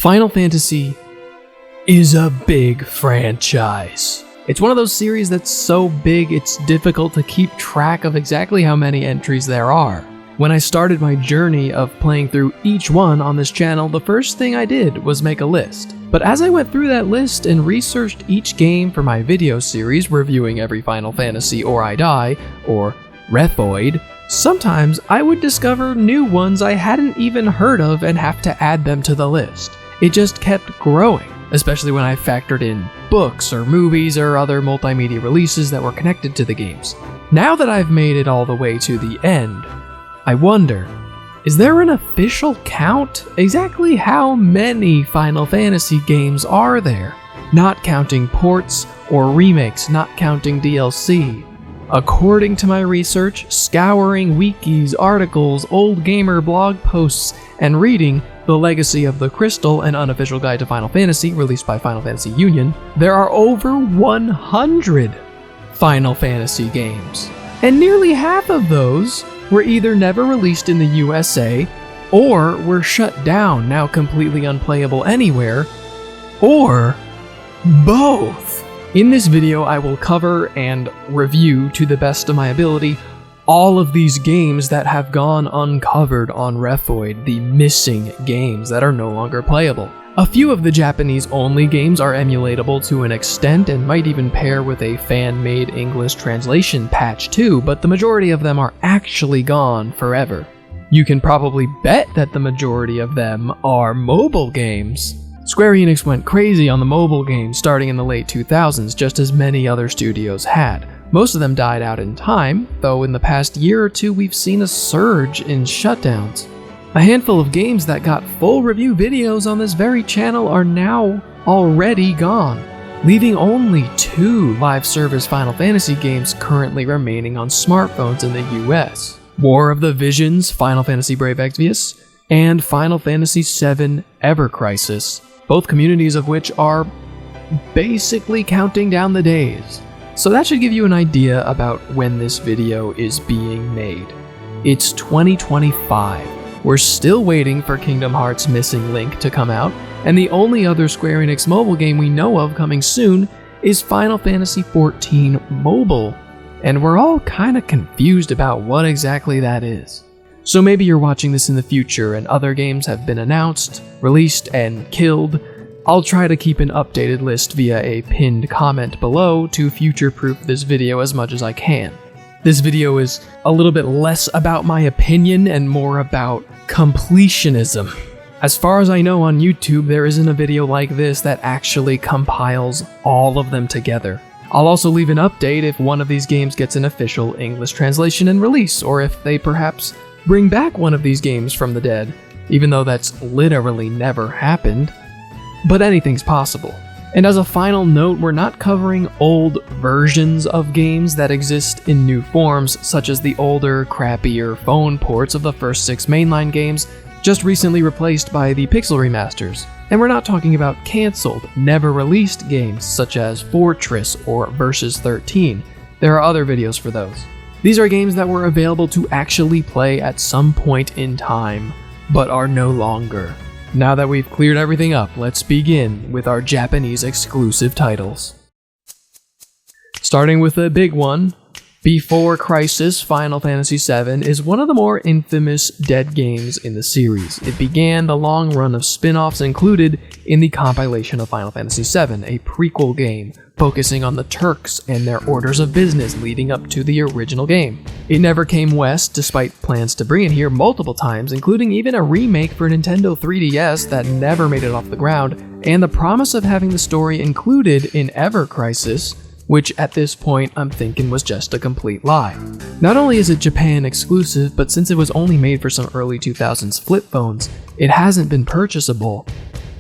Final Fantasy is a big franchise. It's one of those series that's so big it's difficult to keep track of exactly how many entries there are. When I started my journey of playing through each one on this channel, the first thing I did was make a list. But as I went through that list and researched each game for my video series reviewing every Final Fantasy or I Die, or REFFOID, sometimes I would discover new ones I hadn't even heard of and have to add them to the list. It just kept growing, especially when I factored in books or movies or other multimedia releases that were connected to the games. Now that I've made it all the way to the end, I wonder, is there an official count? Exactly how many Final Fantasy games are there? Not counting ports or remakes, not counting DLC. According to my research, scouring wikis, articles, old gamer blog posts, and reading The Legacy of the Crystal, an unofficial guide to Final Fantasy released by Final Fantasy Union, there are over 100 Final Fantasy games. And nearly half of those were either never released in the USA, or were shut down, now completely unplayable anywhere, or both. In this video, I will cover and review, to the best of my ability, all of these games that have gone uncovered on REFFOID, the missing games that are no longer playable. A few of the Japanese-only games are emulatable to an extent and might even pair with a fan-made English translation patch too, but the majority of them are actually gone forever. You can probably bet that the majority of them are mobile games. Square Enix went crazy on the mobile games starting in the late 2000s, just as many other studios had. Most of them died out in time, though in the past year or two we've seen a surge in shutdowns. A handful of games that got full review videos on this very channel are now already gone, leaving only 2 live service Final Fantasy games currently remaining on smartphones in the US. War of the Visions, Final Fantasy Brave Exvius, and Final Fantasy VII Ever Crisis, both communities of which are basically counting down the days. So that should give you an idea about when this video is being made. It's 2025. We're still waiting for Kingdom Hearts Missing Link to come out, and the only other Square Enix mobile game we know of coming soon is Final Fantasy XIV Mobile, and we're all kinda confused about what exactly that is. So maybe you're watching this in the future and other games have been announced, released, and killed. I'll try to keep an updated list via a pinned comment below to future-proof this video as much as I can. This video is a little bit less about my opinion and more about completionism. As far as I know on YouTube, there isn't a video like this that actually compiles all of them together. I'll also leave an update if one of these games gets an official English translation and release, or if they perhaps bring back one of these games from the dead, even though that's literally never happened. But anything's possible. And as a final note, we're not covering old versions of games that exist in new forms, such as the older, crappier phone ports of the first 6 mainline games, just recently replaced by the pixel remasters. And we're not talking about cancelled, never released games such as Fortress or Versus 13. There are other videos for those. These are games that were available to actually play at some point in time, but are no longer. Now that we've cleared everything up, let's begin with our Japanese exclusive titles. Starting with the big one, Before Crisis Final Fantasy VII is one of the more infamous dead games in the series. It began the long run of spin-offs included in the compilation of Final Fantasy VII, a prequel game focusing on the Turks and their orders of business leading up to the original game. It never came west, despite plans to bring it here multiple times, including even a remake for Nintendo 3DS that never made it off the ground, and the promise of having the story included in Ever Crisis, which at this point I'm thinking was just a complete lie. Not only is it Japan exclusive, but since it was only made for some early 2000s flip phones, it hasn't been purchasable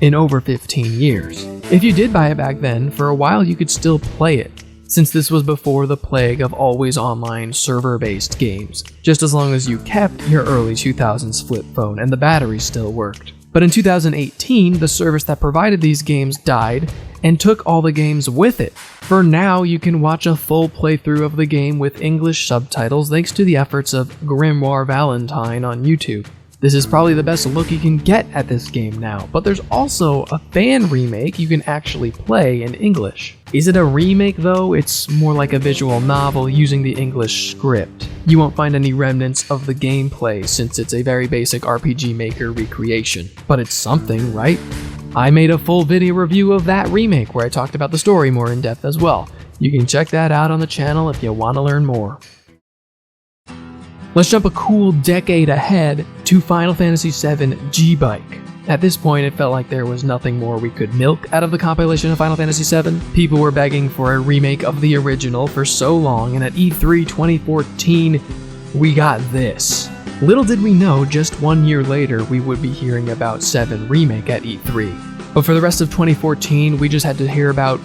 in over 15 years. If you did buy it back then, for a while you could still play it, since this was before the plague of always online server-based games, just as long as you kept your early 2000s flip phone and the battery still worked. But in 2018, the service that provided these games died and took all the games with it. For now, you can watch a full playthrough of the game with English subtitles thanks to the efforts of Grimoire Valentine on YouTube. This is probably the best look you can get at this game now, but there's also a fan remake you can actually play in English. Is it a remake though? It's more like a visual novel using the English script. You won't find any remnants of the gameplay since it's a very basic RPG Maker recreation. But it's something, right? I made a full video review of that remake where I talked about the story more in depth as well. You can check that out on the channel if you want to learn more. Let's jump a cool decade ahead to Final Fantasy VII G-Bike. At this point, it felt like there was nothing more we could milk out of the compilation of Final Fantasy VII. People were begging for a remake of the original for so long, and at E3 2014, we got this. Little did we know, just 1 year later, we would be hearing about VII Remake at E3. But for the rest of 2014, we just had to hear about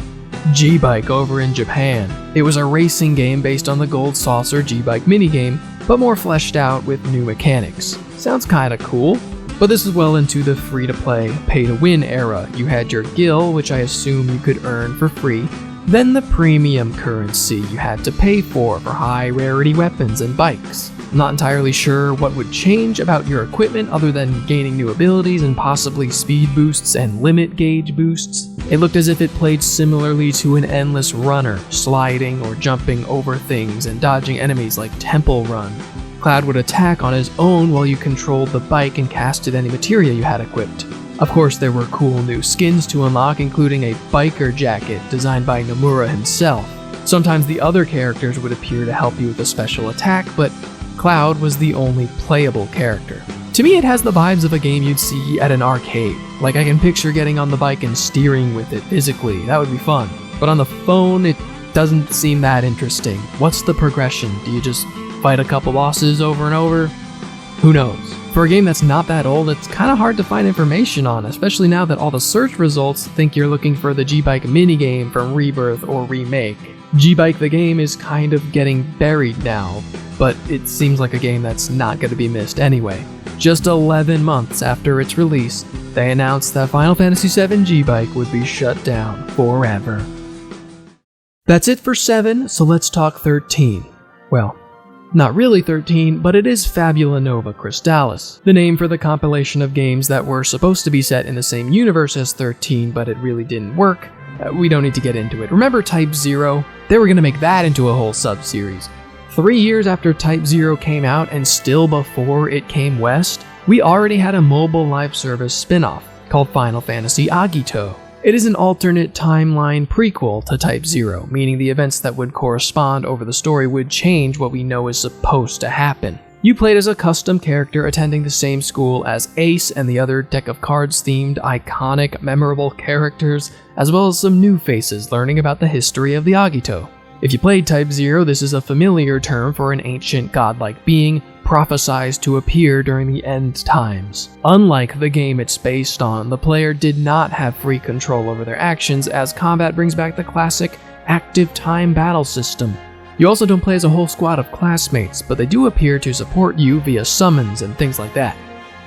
G-Bike over in Japan. It was a racing game based on the Gold Saucer G-Bike minigame, but more fleshed out with new mechanics. Sounds kinda cool, but this is well into the free-to-play, pay-to-win era. You had your gil, which I assume you could earn for free, then the premium currency you had to pay for high-rarity weapons and bikes. I'm not entirely sure what would change about your equipment other than gaining new abilities and possibly speed boosts and limit gauge boosts. It looked as if it played similarly to an endless runner, sliding or jumping over things and dodging enemies like Temple Run. Cloud would attack on his own while you controlled the bike and casted any materia you had equipped. Of course, there were cool new skins to unlock, including a biker jacket designed by Nomura himself. Sometimes the other characters would appear to help you with a special attack, but Cloud was the only playable character. To me, it has the vibes of a game you'd see at an arcade. Like, I can picture getting on the bike and steering with it physically. That would be fun. But on the phone, it doesn't seem that interesting. What's the progression? Do you just fight a couple bosses over and over? Who knows? For a game that's not that old, it's kind of hard to find information on, especially now that all the search results think you're looking for the G-Bike minigame from Rebirth or Remake. G-Bike the game is kind of getting buried now, but it seems like a game that's not going to be missed anyway. Just 11 months after its release, they announced that Final Fantasy VII G-Bike would be shut down forever. That's it for 7, so let's talk 13. Well, not really 13, but it is Fabula Nova Crystallis, the name for the compilation of games that were supposed to be set in the same universe as 13, but it really didn't work. We don't need to get into it. Remember Type 0? They were going to make that into a whole sub-series. 3 years after Type 0 came out and still before it came west, we already had a mobile live service spin-off called Final Fantasy Agito. It is an alternate timeline prequel to Type 0, meaning the events that would correspond over the story would change what we know is supposed to happen. You played as a custom character attending the same school as Ace and the other deck of cards themed, iconic, memorable characters, as well as some new faces learning about the history of the Agito. If you played Type 0, this is a familiar term for an ancient godlike being prophesized to appear during the end times. Unlike the game it's based on, the player did not have free control over their actions, as combat brings back the classic active time battle system. You also don't play as a whole squad of classmates, but they do appear to support you via summons and things like that.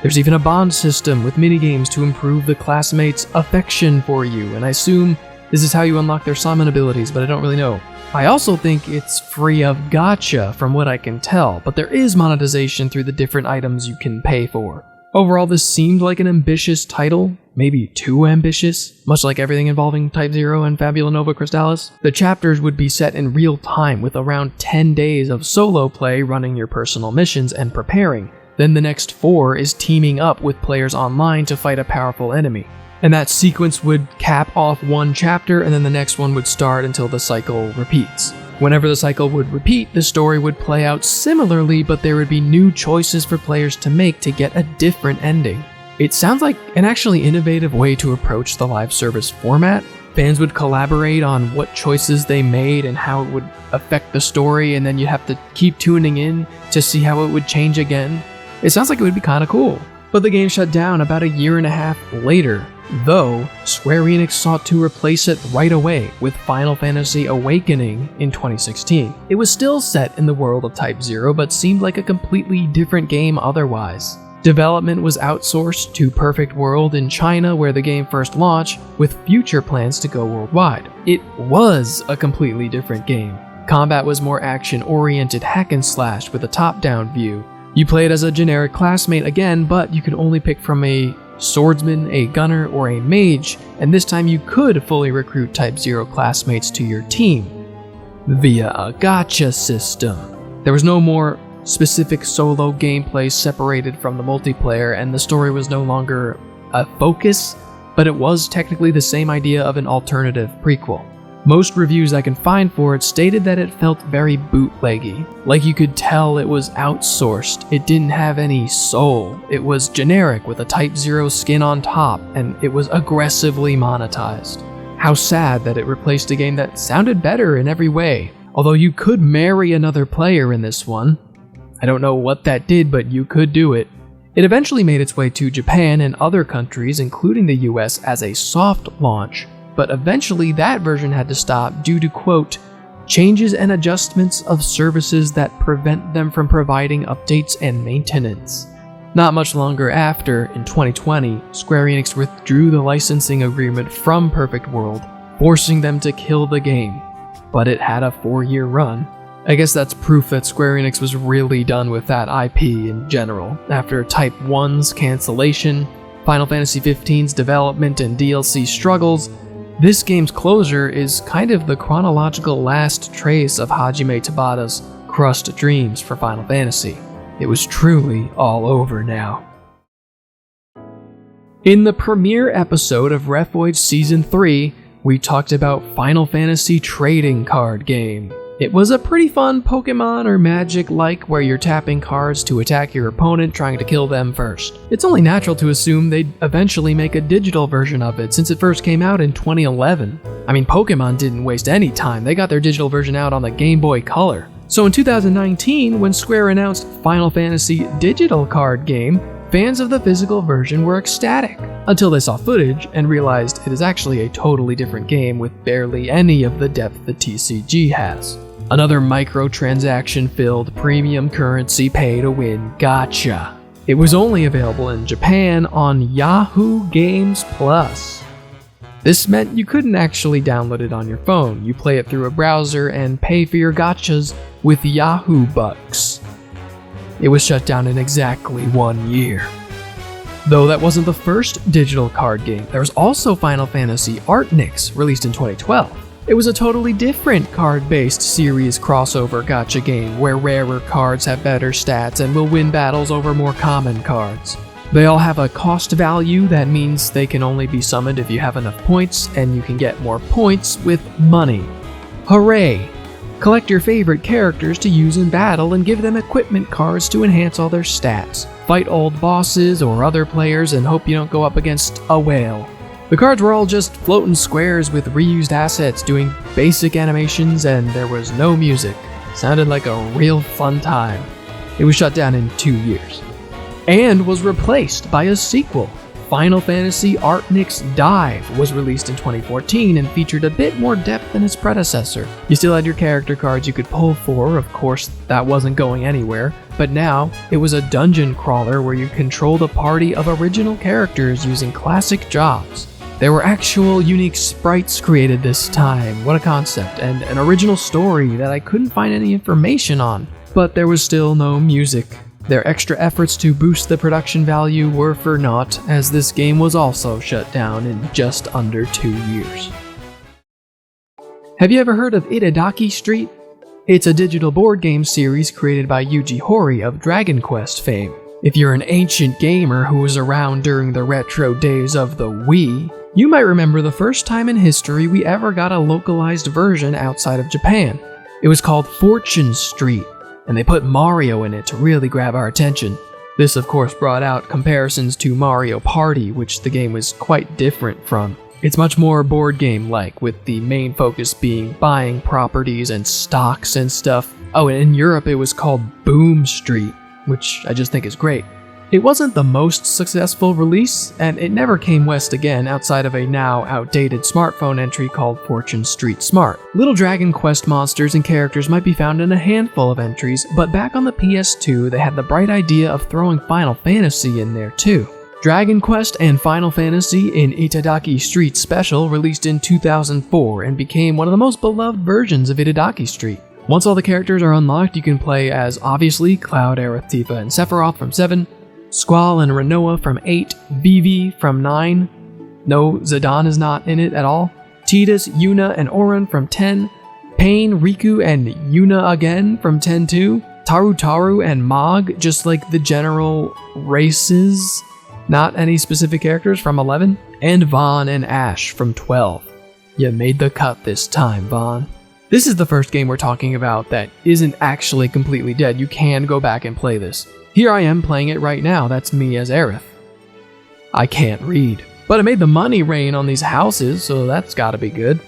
There's even a bond system with minigames to improve the classmates' affection for you, and I assume this is how you unlock their summon abilities, but I don't really know. I also think it's free of gacha from what I can tell, but there is monetization through the different items you can pay for. Overall, this seemed like an ambitious title, maybe too ambitious, much like everything involving Type 0 and Fabula Nova Crystallis. The chapters would be set in real time with around 10 days of solo play running your personal missions and preparing. Then the next 4 is teaming up with players online to fight a powerful enemy. And that sequence would cap off one chapter and then the next one would start until the cycle repeats. Whenever the cycle would repeat, the story would play out similarly, but there would be new choices for players to make to get a different ending. It sounds like an actually innovative way to approach the live service format. Fans would collaborate on what choices they made and how it would affect the story, and then you'd have to keep tuning in to see how it would change again. It sounds like it would be kinda cool. But the game shut down about a year and a half later, though Square Enix sought to replace it right away with Final Fantasy Awakening in 2016. It was still set in the world of Type 0, but seemed like a completely different game otherwise. Development was outsourced to Perfect World in China, where the game first launched, with future plans to go worldwide. It was a completely different game. Combat was more action-oriented hack and slash with a top-down view, You played as a generic classmate again, but you could only pick from a swordsman, a gunner, or a mage, and this time you could fully recruit Type 0 classmates to your team via a gacha system. There was no more specific solo gameplay separated from the multiplayer, and the story was no longer a focus, but it was technically the same idea of an alternative prequel. Most reviews I can find for it stated that it felt very bootleggy, like you could tell it was outsourced, it didn't have any soul, it was generic with a Type 0 skin on top, and it was aggressively monetized. How sad that it replaced a game that sounded better in every way, although you could marry another player in this one. I don't know what that did, but you could do it. It eventually made its way to Japan and other countries, including the US, as a soft launch, but eventually that version had to stop due to, quote, changes and adjustments of services that prevent them from providing updates and maintenance. Not much longer after, in 2020, Square Enix withdrew the licensing agreement from Perfect World, forcing them to kill the game, but it had a 4-year run. I guess that's proof that Square Enix was really done with that IP in general. After Type 1's cancellation, Final Fantasy XV's development and DLC struggles, this game's closure is kind of the chronological last trace of Hajime Tabata's crushed dreams for Final Fantasy. It was truly all over now. In the premiere episode of REFFOID Season 3, we talked about Final Fantasy trading card game. It was a pretty fun Pokemon or Magic-like where you're tapping cards to attack your opponent, trying to kill them first. It's only natural to assume they'd eventually make a digital version of it since it first came out in 2011. I mean, Pokemon didn't waste any time, they got their digital version out on the Game Boy Color. So in 2019, when Square announced Final Fantasy Digital Card Game, fans of the physical version were ecstatic, until they saw footage and realized it is actually a totally different game with barely any of the depth the TCG has. Another microtransaction-filled premium currency pay-to-win gacha. It was only available in Japan on Yahoo Games Plus. This meant you couldn't actually download it on your phone. You play it through a browser and pay for your gachas with Yahoo Bucks. It was shut down in exactly 1 year. Though that wasn't the first digital card game, there was also Final Fantasy Artniks, released in 2012. It was a totally different card-based series crossover gacha game where rarer cards have better stats and will win battles over more common cards. They all have a cost value that means they can only be summoned if you have enough points, and you can get more points with money. Hooray! Collect your favorite characters to use in battle and give them equipment cards to enhance all their stats. Fight old bosses or other players and hope you don't go up against a whale. The cards were all just floating squares with reused assets doing basic animations, and there was no music. Sounded like a real fun time. It was shut down in 2 years. And was replaced by a sequel. Final Fantasy Artniks Dive was released in 2014 and featured a bit more depth than its predecessor. You still had your character cards you could pull for, of course that wasn't going anywhere, but now it was a dungeon crawler where you controlled a party of original characters using classic jobs. There were actual unique sprites created this time, what a concept, and an original story that I couldn't find any information on, but there was still no music. Their extra efforts to boost the production value were for naught, as this game was also shut down in just under 2 years. Have you ever heard of Itadaki Street? It's a digital board game series created by Yuji Horii of Dragon Quest fame. If you're an ancient gamer who was around during the retro days of the Wii, you might remember the first time in history we ever got a localized version outside of Japan. It was called Fortune Street, and they put Mario in it to really grab our attention. This of course brought out comparisons to Mario Party, which the game was quite different from. It's much more board game-like, with the main focus being buying properties and stocks and stuff. Oh, and in Europe it was called Boom Street, which I just think is great. It wasn't the most successful release, and it never came west again outside of a now outdated smartphone entry called Fortune Street Smart. Little Dragon Quest monsters and characters might be found in a handful of entries, but back on the PS2 they had the bright idea of throwing Final Fantasy in there too. Dragon Quest and Final Fantasy in Itadaki Street Special released in 2004 and became one of the most beloved versions of Itadaki Street. Once all the characters are unlocked, you can play as, obviously, Cloud, Aerith, Tifa, and Sephiroth from 7, Squall and Rinoa from 8, Vivi from 9, no, Zidane is not in it at all, Tidus, Yuna, and Auron from 10, Pain, Riku, and Yuna again from 10 too, Taru and Mog, just like the general races, not any specific characters, from 11, and Vaughn and Ash from 12. You made the cut this time, Vaughn. This is the first game we're talking about that isn't actually completely dead. You can go back and play this. Here I am playing it right now. That's me as Aerith. I can't read, but it made the money rain on these houses, so that's gotta be good.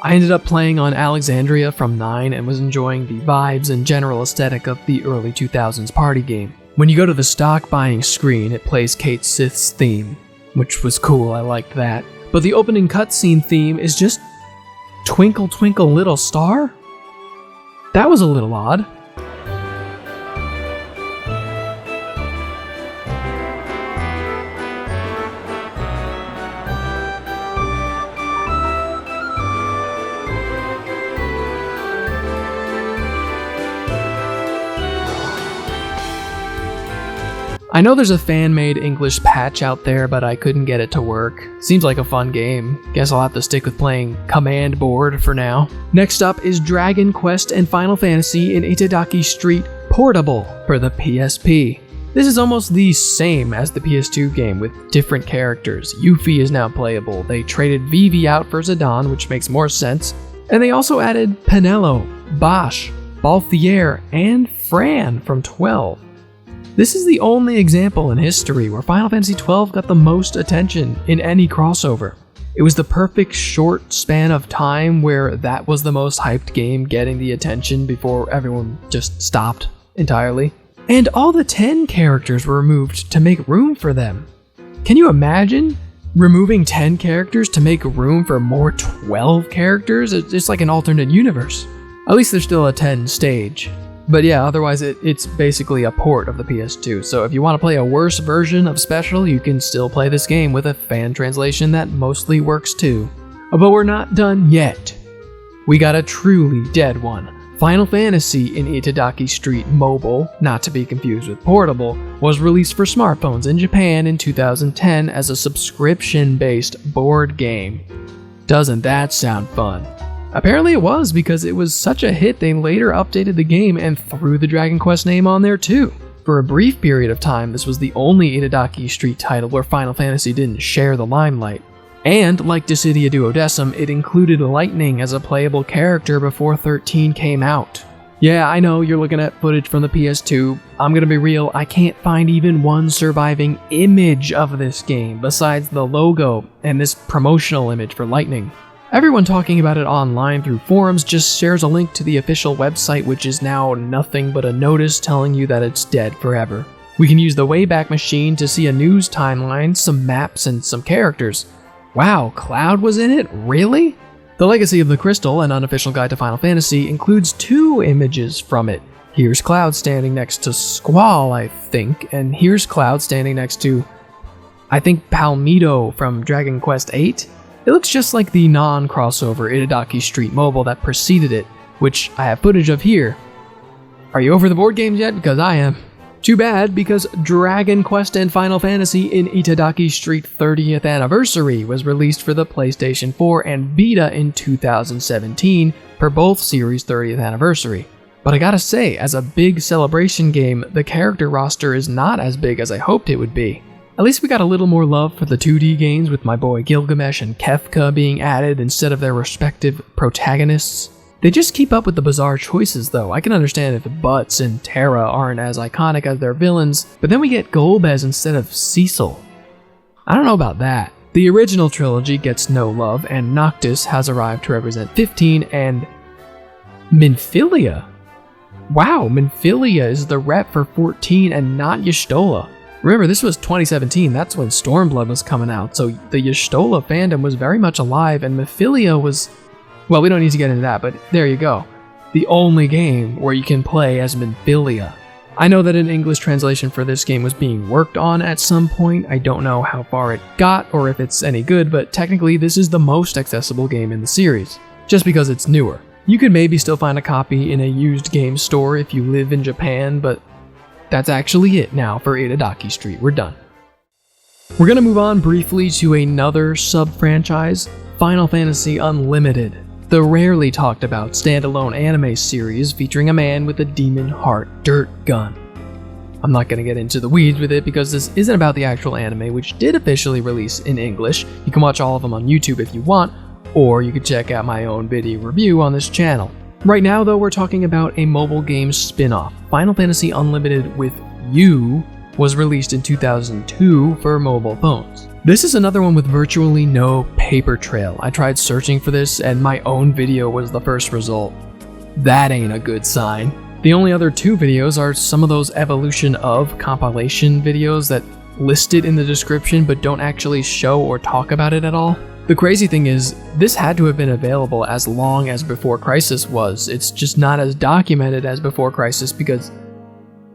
I ended up playing on Alexandria from 9 and was enjoying the vibes and general aesthetic of the early 2000s party game. When you go to the stock buying screen, it plays Kate Sith's theme, which was cool, I liked that. But the opening cutscene theme is just Twinkle Twinkle Little Star? That was a little odd. I know there's a fan-made English patch out there, but I couldn't get it to work. Seems like a fun game. Guess I'll have to stick with playing Command Board for now. Next up is Dragon Quest and Final Fantasy in Itadaki Street Portable for the PSP. This is almost the same as the PS2 game with different characters. Yuffie is now playable. They traded Vivi out for Zidane, which makes more sense. And they also added Penelo, Bosch, Balthier, and Fran from 12. This is the only example in history where Final Fantasy XII got the most attention in any crossover. It was the perfect short span of time where that was the most hyped game getting the attention before everyone just stopped entirely. And all the 10 characters were removed to make room for them. Can you imagine removing 10 characters to make room for more 12 characters? It's like an alternate universe. At least there's still a 10 stage. But yeah, otherwise it's basically a port of the PS2, so if you want to play a worse version of Special, you can still play this game with a fan translation that mostly works too. But we're not done yet. We got a truly dead one. Final Fantasy in Itadaki Street Mobile, not to be confused with Portable, was released for smartphones in Japan in 2010 as a subscription-based board game. Doesn't that sound fun? Apparently it was, because it was such a hit they later updated the game and threw the Dragon Quest name on there too. For a brief period of time, this was the only Itadaki Street title where Final Fantasy didn't share the limelight. And, like Dissidia Duodecim, it included Lightning as a playable character before 13 came out. Yeah, I know, you're looking at footage from the PS2. I'm gonna be real, I can't find even one surviving image of this game besides the logo and this promotional image for Lightning. Everyone talking about it online through forums just shares a link to the official website, which is now nothing but a notice telling you that it's dead forever. We can use the Wayback Machine to see a news timeline, some maps, and some characters. Wow, Cloud was in it? Really? The Legacy of the Crystal, an unofficial guide to Final Fantasy, includes 2 images from it. Here's Cloud standing next to Squall, I think, and here's Cloud standing next to, I think, Palmito from Dragon Quest VIII? It looks just like the non-crossover Itadaki Street Mobile that preceded it, which I have footage of here. Are you over the board games yet? Because I am. Too bad, because Dragon Quest and Final Fantasy in Itadaki Street 30th Anniversary was released for the PlayStation 4 and Vita in 2017 for both series' 30th anniversary. But I gotta say, as a big celebration game, the character roster is not as big as I hoped it would be. At least we got a little more love for the 2D games, with my boy Gilgamesh and Kefka being added instead of their respective protagonists. They just keep up with the bizarre choices though. I can understand if Butts and Terra aren't as iconic as their villains, but then we get Golbez instead of Cecil. I don't know about that. The original trilogy gets no love, and Noctis has arrived to represent 15, and Minfilia. Wow, Minfilia is the rep for 14 and not Y'shtola. Remember, this was 2017, that's when Stormblood was coming out, so the Y'shtola fandom was very much alive, and Minfilia was... Well, we don't need to get into that, but there you go. The only game where you can play as Minfilia. I know that an English translation for this game was being worked on at some point. I don't know how far it got or if it's any good, but technically this is the most accessible game in the series, just because it's newer. You could maybe still find a copy in a used game store if you live in Japan, but that's actually it now for Itadaki Street. We're done. We're gonna move on briefly to another sub-franchise, Final Fantasy Unlimited, the rarely talked about standalone anime series featuring a man with a demon heart dirt gun. I'm not gonna get into the weeds with it because this isn't about the actual anime, which did officially release in English. You can watch all of them on YouTube if you want, or you could check out my own video review on this channel. Right now though, we're talking about a mobile game spin-off. Final Fantasy Unlimited with You was released in 2002 for mobile phones. This is another one with virtually no paper trail. I tried searching for this and my own video was the first result. That ain't a good sign. The only other two videos are some of those evolution of compilation videos that listed in the description but don't actually show or talk about it at all. The crazy thing is, this had to have been available as long as Before Crisis was. It's just not as documented as Before Crisis because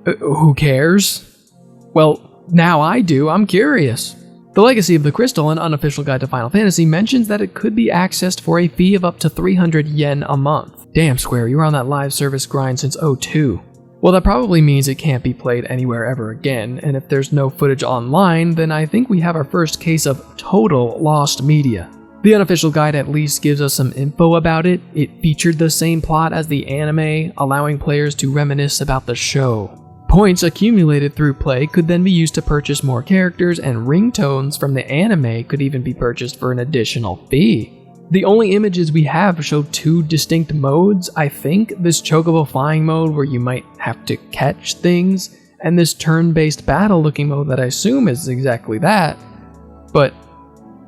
who cares? Well, now I do, I'm curious. The Legacy of the Crystal, an unofficial guide to Final Fantasy, mentions that it could be accessed for a fee of up to 300 yen a month. Damn Square, you were on that live service grind since 2002. Well, that probably means it can't be played anywhere ever again, and if there's no footage online, then I think we have our first case of total lost media. The unofficial guide at least gives us some info about it. It featured the same plot as the anime, allowing players to reminisce about the show. Points accumulated through play could then be used to purchase more characters, and ringtones from the anime could even be purchased for an additional fee. The only images we have show two distinct modes, I think. This Chocobo flying mode where you might have to catch things, and this turn-based battle looking mode that I assume is exactly that. But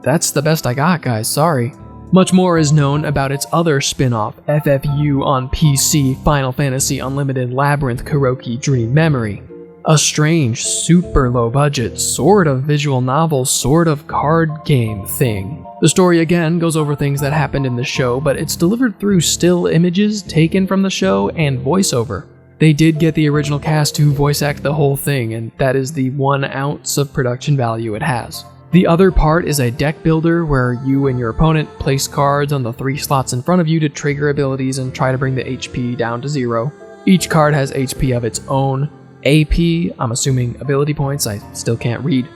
that's the best I got, guys, sorry. Much more is known about its other spin-off, FFU on PC Final Fantasy Unlimited Labyrinth Kuroki Dream Memory. A strange, super low budget, sort of visual novel, sort of card game thing. The story again goes over things that happened in the show, but it's delivered through still images taken from the show and voiceover. They did get the original cast to voice act the whole thing, and that is the 1 ounce of production value it has. The other part is a deck builder where you and your opponent place cards on the 3 slots in front of you to trigger abilities and try to bring the HP down to 0. Each card has HP of its own, AP, I'm assuming ability points, I still can't read,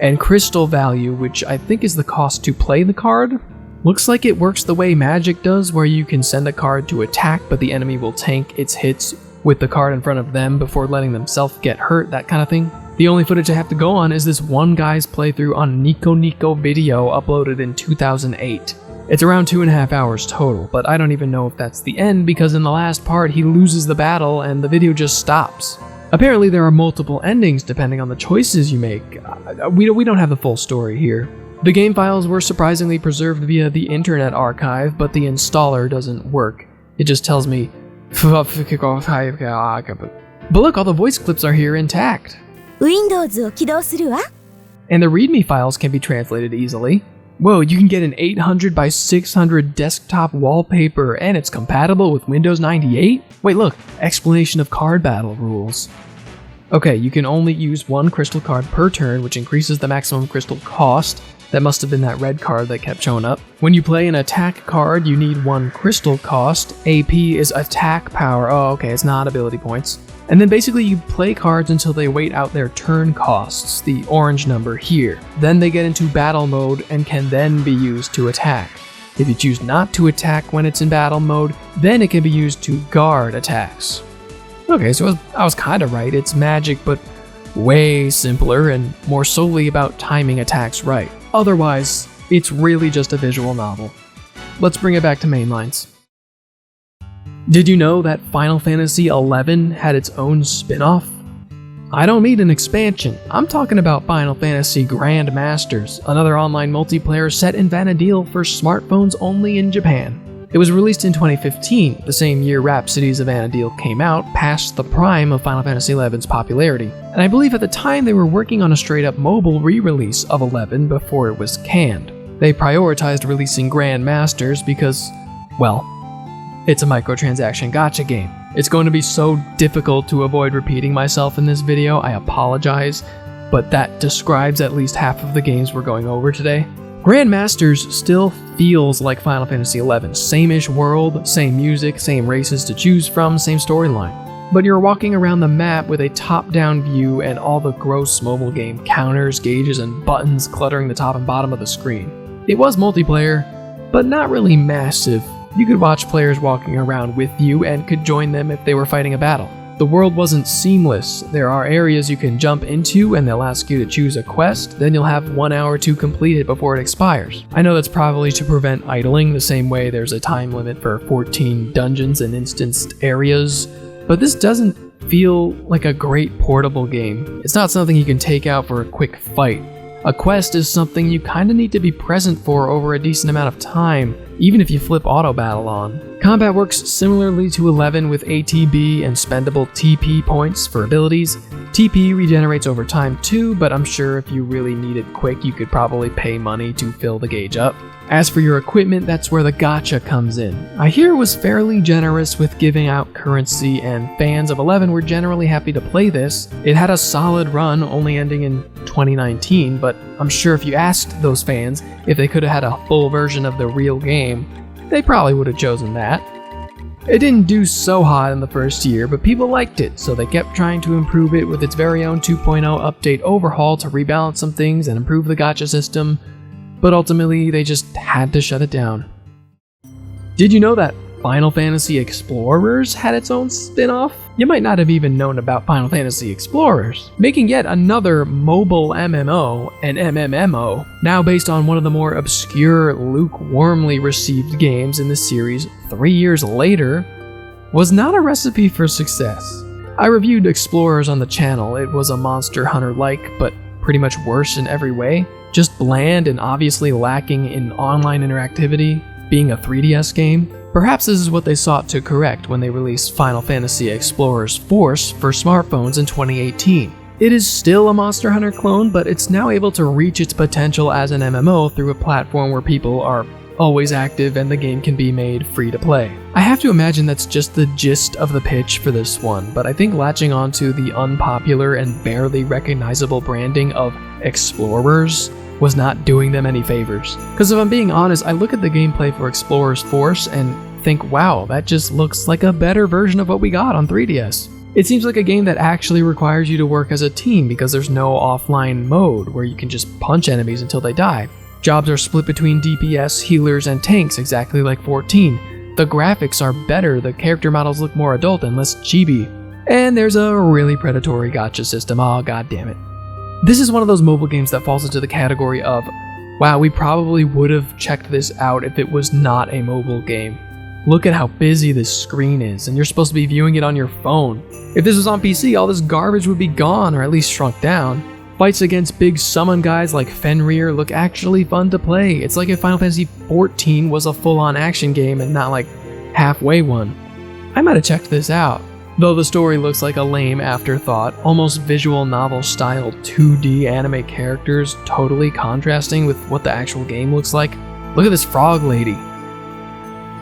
and crystal value, which I think is the cost to play the card. Looks like it works the way Magic does, where you can send a card to attack, but the enemy will tank its hits with the card in front of them before letting themselves get hurt, that kind of thing. The only footage I have to go on is this one guy's playthrough on Nico Nico Video uploaded in 2008. It's around 2.5 hours total, but I don't even know if that's the end because in the last part he loses the battle and the video just stops. Apparently there are multiple endings depending on the choices you make. We don't have the full story here. The game files were surprisingly preserved via the Internet Archive, but the installer doesn't work. It just tells me, but look, all the voice clips are here intact. And the README files can be translated easily. Whoa, you can get an 800 by 600 desktop wallpaper and it's compatible with Windows 98? Wait, look, explanation of card battle rules. Okay, you can only use 1 crystal card per turn, which increases the maximum crystal cost. That must have been that red card that kept showing up. When you play an attack card, you need 1 crystal cost. AP is attack power. Oh, okay, it's not ability points. And then basically you play cards until they wait out their turn costs, the orange number here. Then they get into battle mode and can then be used to attack. If you choose not to attack when it's in battle mode, then it can be used to guard attacks. Okay, so I was kinda right. It's Magic, but way simpler and more solely about timing attacks right. Otherwise, it's really just a visual novel. Let's bring it back to main lines. Did you know that Final Fantasy XI had its own spin-off? I don't mean an expansion, I'm talking about Final Fantasy Grandmasters, another online multiplayer set in Vana'diel for smartphones only in Japan. It was released in 2015, the same year Rhapsodies of Vana'diel came out, past the prime of Final Fantasy XI's popularity. And I believe at the time they were working on a straight-up mobile re-release of 11 before it was canned. They prioritized releasing Grandmasters because, well, it's a microtransaction gacha game. It's going to be so difficult to avoid repeating myself in this video, I apologize, but that describes at least half of the games we're going over today. Grandmasters still feels like Final Fantasy XI. Same-ish world, same music, same races to choose from, same storyline. But you're walking around the map with a top-down view and all the gross mobile game counters, gauges, and buttons cluttering the top and bottom of the screen. It was multiplayer, but not really massive. You could watch players walking around with you and could join them if they were fighting a battle. The world wasn't seamless. There are areas you can jump into and they'll ask you to choose a quest, then you'll have 1 hour to complete it before it expires. I know that's probably to prevent idling, the same way there's a time limit for 14 dungeons and instanced areas. But this doesn't feel like a great portable game. It's not something you can take out for a quick fight. A quest is something you kinda need to be present for over a decent amount of time, even if you flip auto battle on. Combat works similarly to 11 with ATB and spendable TP points for abilities. TP regenerates over time too, but I'm sure if you really need it quick, you could probably pay money to fill the gauge up. As for your equipment, that's where the gacha comes in. I hear it was fairly generous with giving out currency, and fans of 11 were generally happy to play this. It had a solid run, only ending in 2019, but I'm sure if you asked those fans if they could have had a full version of the real game, they probably would have chosen that. It didn't do so hot in the first year, but people liked it, so they kept trying to improve it with its very own 2.0 update overhaul to rebalance some things and improve the gacha system, but ultimately they just had to shut it down. Did you know that Final Fantasy Explorers had its own spin-off? You might not have even known about Final Fantasy Explorers, making yet another mobile MMO, an MMMO, now based on one of the more obscure, lukewarmly received games in the series 3 years later, was not a recipe for success. I reviewed Explorers on the channel. It was a Monster Hunter-like, but pretty much worse in every way. Just bland and obviously lacking in online interactivity, being a 3DS game. Perhaps this is what they sought to correct when they released Final Fantasy Explorers Force for smartphones in 2018. It is still a Monster Hunter clone, but it's now able to reach its potential as an MMO through a platform where people are always active and the game can be made free to play. I have to imagine that's just the gist of the pitch for this one, but I think latching onto the unpopular and barely recognizable branding of Explorers was not doing them any favors. Because if I'm being honest, I look at the gameplay for Explorers Force and think, wow, that just looks like a better version of what we got on 3DS. It seems like a game that actually requires you to work as a team because there's no offline mode where you can just punch enemies until they die. Jobs are split between DPS, healers, and tanks, exactly like 14. The graphics are better, the character models look more adult and less chibi. And there's a really predatory gacha system, oh god damn it. This is one of those mobile games that falls into the category of, wow, we probably would have checked this out if it was not a mobile game. Look at how busy this screen is, and you're supposed to be viewing it on your phone. If this was on PC, all this garbage would be gone, or at least shrunk down. Fights against big summon guys like Fenrir look actually fun to play. It's like if Final Fantasy XIV was a full-on action game and not like halfway one. I might have checked this out. Though the story looks like a lame afterthought, almost visual novel-style 2D anime characters totally contrasting with what the actual game looks like. Look at this frog lady.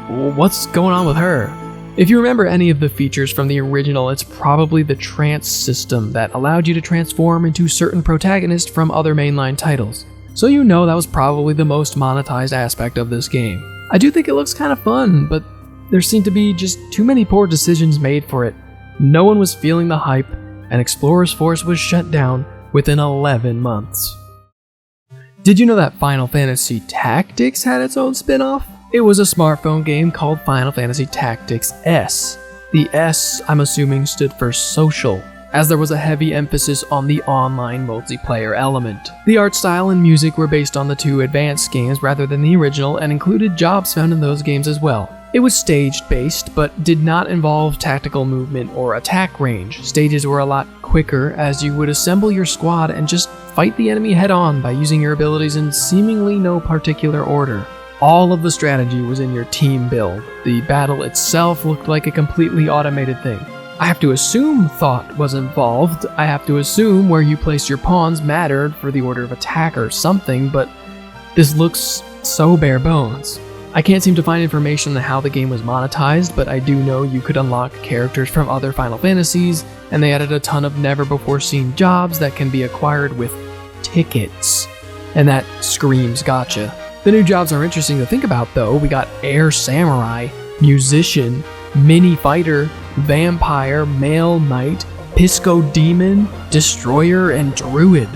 What's going on with her? If you remember any of the features from the original, it's probably the trance system that allowed you to transform into certain protagonists from other mainline titles. So you know that was probably the most monetized aspect of this game. I do think it looks kind of fun, but there seemed to be just too many poor decisions made for it. No one was feeling the hype, and Explorers Force was shut down within 11 months. Did you know that Final Fantasy Tactics had its own spin-off? It was a smartphone game called Final Fantasy Tactics S. The S, I'm assuming, stood for social, as there was a heavy emphasis on the online multiplayer element. The art style and music were based on the two advanced games rather than the original, and included jobs found in those games as well. It was stage-based, but did not involve tactical movement or attack range. Stages were a lot quicker, as you would assemble your squad and just fight the enemy head-on by using your abilities in seemingly no particular order. All of the strategy was in your team build. The battle itself looked like a completely automated thing. I have to assume thought was involved. I have to assume where you placed your pawns mattered for the order of attack or something, but this looks so bare bones. I can't seem to find information on how the game was monetized, but I do know you could unlock characters from other Final Fantasies, and they added a ton of never-before-seen jobs that can be acquired with tickets. and that screams gotcha. The new jobs are interesting to think about though. We got Air Samurai, Musician, Mini Fighter, Vampire, Male Knight, Pisco Demon, Destroyer, and Druid.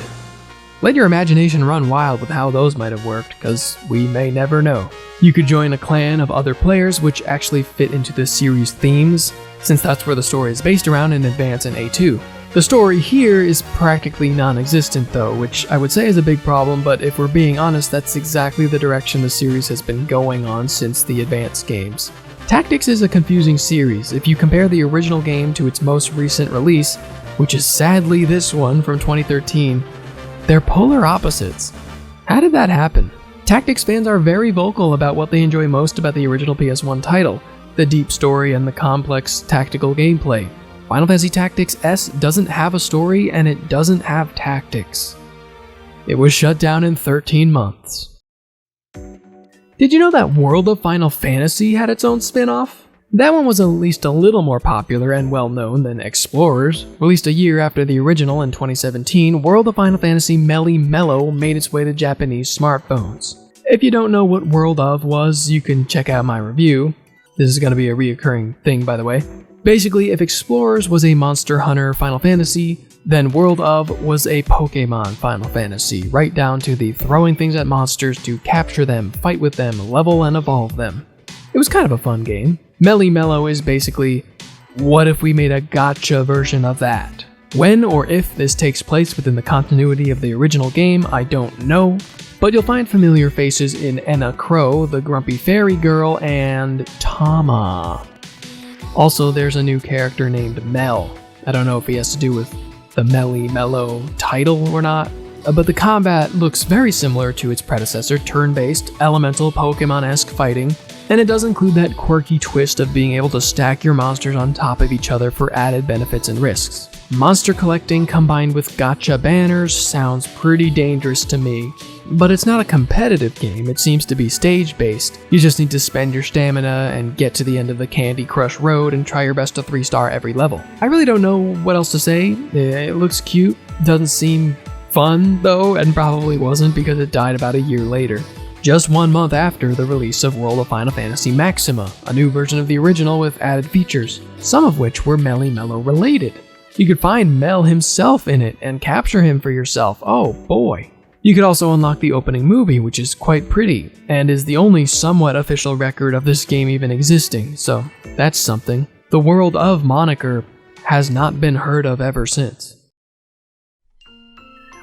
Let your imagination run wild with how those might have worked, cause we may never know. You could join a clan of other players which actually fit into the series themes, since that's where the story is based around in Advance and A2. The story here is practically non-existent though, which I would say is a big problem, but if we're being honest, that's exactly the direction the series has been going on since the Advance games. Tactics is a confusing series. If you compare the original game to its most recent release, which is sadly this one from 2013, they're polar opposites. How did that happen? Tactics fans are very vocal about what they enjoy most about the original PS1 title, the deep story and the complex tactical gameplay. Final Fantasy Tactics S doesn't have a story and it doesn't have tactics. It was shut down in 13 months. Did you know that World of Final Fantasy had its own spin-off? That one was at least a little more popular and well-known than Explorers. Released a year after the original in 2017, World of Final Fantasy Meli-Melo made its way to Japanese smartphones. If you don't know what World of was, you can check out my review. This is going to be a reoccurring thing, by the way. Basically, if Explorers was a Monster Hunter Final Fantasy, then World of was a Pokemon Final Fantasy, right down to the throwing things at monsters to capture them, fight with them, level and evolve them. It was kind of a fun game. Meli-Melo is basically, what if we made a gacha version of that? When or if this takes place within the continuity of the original game, I don't know, but you'll find familiar faces in Enna Crow, the grumpy fairy girl, and Tama. Also, there's a new character named Mel. I don't know if he has to do with the Meli-Melo title or not, but the combat looks very similar to its predecessor, turn-based, elemental Pokemon-esque fighting, and it does include that quirky twist of being able to stack your monsters on top of each other for added benefits and risks. Monster collecting combined with gacha banners sounds pretty dangerous to me, but it's not a competitive game, it seems to be stage-based. You just need to spend your stamina and get to the end of the Candy Crush Road and try your best to 3-star every level. I really don't know what else to say. It looks cute, doesn't seem fun though, and probably wasn't because it died about a year later. Just 1 month after the release of World of Final Fantasy Maxima, a new version of the original with added features, some of which were Meli-Melo related. You could find Mel himself in it and capture him for yourself, oh boy. You could also unlock the opening movie, which is quite pretty, and is the only somewhat official record of this game even existing, so that's something. The World of moniker has not been heard of ever since.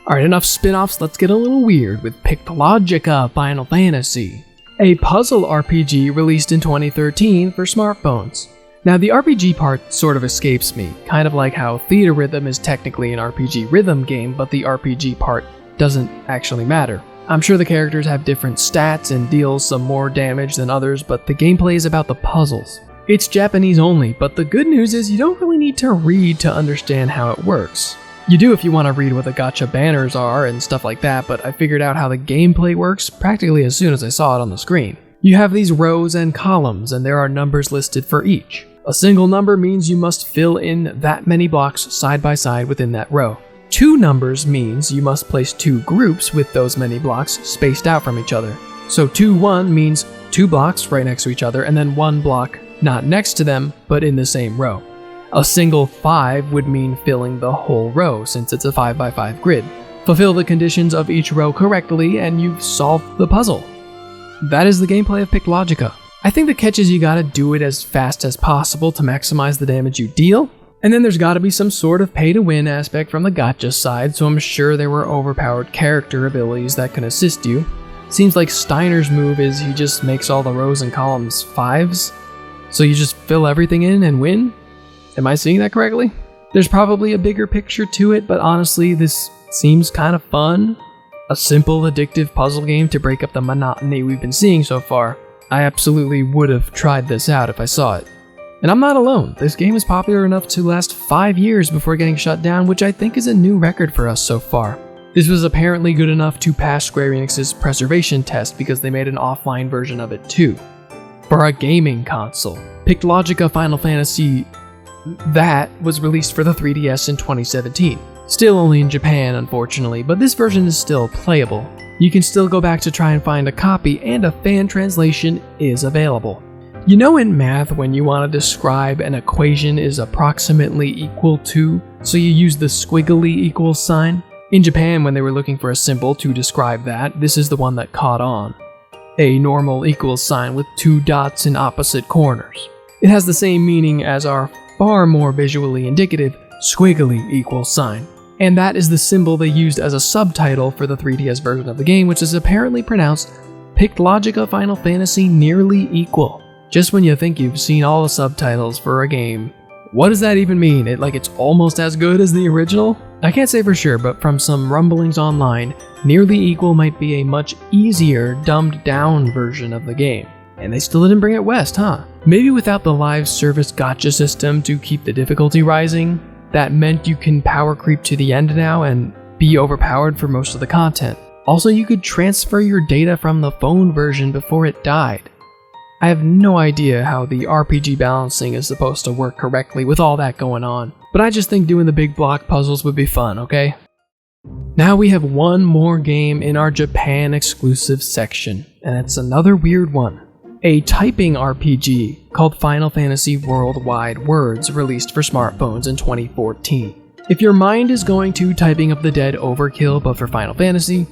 Alright, enough spin-offs, let's get a little weird with Pictlogica Final Fantasy, a puzzle RPG released in 2013 for smartphones. Now the RPG part sort of escapes me, kind of like how Theatrhythm is technically an RPG rhythm game, but the RPG part doesn't actually matter. I'm sure the characters have different stats and deal some more damage than others, but the gameplay is about the puzzles. It's Japanese only, but the good news is you don't really need to read to understand how it works. You do if you want to read what the gacha banners are and stuff like that, but I figured out how the gameplay works practically as soon as I saw it on the screen. You have these rows and columns, and there are numbers listed for each. A single number means you must fill in that many blocks side by side within that row. 2 numbers means you must place 2 groups with those many blocks spaced out from each other. So 2-1 means 2 blocks right next to each other, and then 1 block not next to them, but in the same row. A single 5 would mean filling the whole row, since it's a 5x5 grid. Fulfill the conditions of each row correctly, and you've solved the puzzle. That is the gameplay of Pictlogica. I think the catch is you gotta do it as fast as possible to maximize the damage you deal, and then there's gotta be some sort of pay-to-win aspect from the gacha side, so I'm sure there were overpowered character abilities that can assist you. Seems like Steiner's move is he just makes all the rows and columns 5s, so you just fill everything in and win? Am I seeing that correctly? There's probably a bigger picture to it, but honestly, this seems kind of fun. A simple, addictive puzzle game to break up the monotony we've been seeing so far. I absolutely would have tried this out if I saw it. And I'm not alone. This game is popular enough to last 5 years before getting shut down, which I think is a new record for us so far. This was apparently good enough to pass Square Enix's preservation test because they made an offline version of it too. For a gaming console, Pictlogica Final Fantasy that was released for the 3DS in 2017. Still only in Japan, unfortunately, but this version is still playable. you can still go back to try and find a copy, and a fan translation is available. You know, in math, when you want to describe an equation is approximately equal to, so you use the squiggly equals sign? In Japan, when they were looking for a symbol to describe that, this is the one that caught on. A normal equals sign with two dots in opposite corners. It has the same meaning as our far more visually indicative squiggly equals sign. And that is the symbol they used as a subtitle for the 3DS version of the game, which is apparently pronounced Pictlogica Final Fantasy Nearly Equal. Just when you think you've seen all the subtitles for a game, what does that even mean? It's almost as good as the original? I can't say for sure, but from some rumblings online, Nearly Equal might be a much easier, dumbed down version of the game. And they still didn't bring it west, huh? Maybe without the live service gacha system to keep the difficulty rising, that meant you can power creep to the end now and be overpowered for most of the content. Also, you could transfer your data from the phone version before it died. I have no idea how the RPG balancing is supposed to work correctly with all that going on, but I just think doing the big block puzzles would be fun, okay? Now we have one more game in our Japan exclusive section, and it's another weird one. A typing RPG called Final Fantasy Worldwide Words, released for smartphones in 2014. If your mind is going to typing of the dead overkill but for Final Fantasy,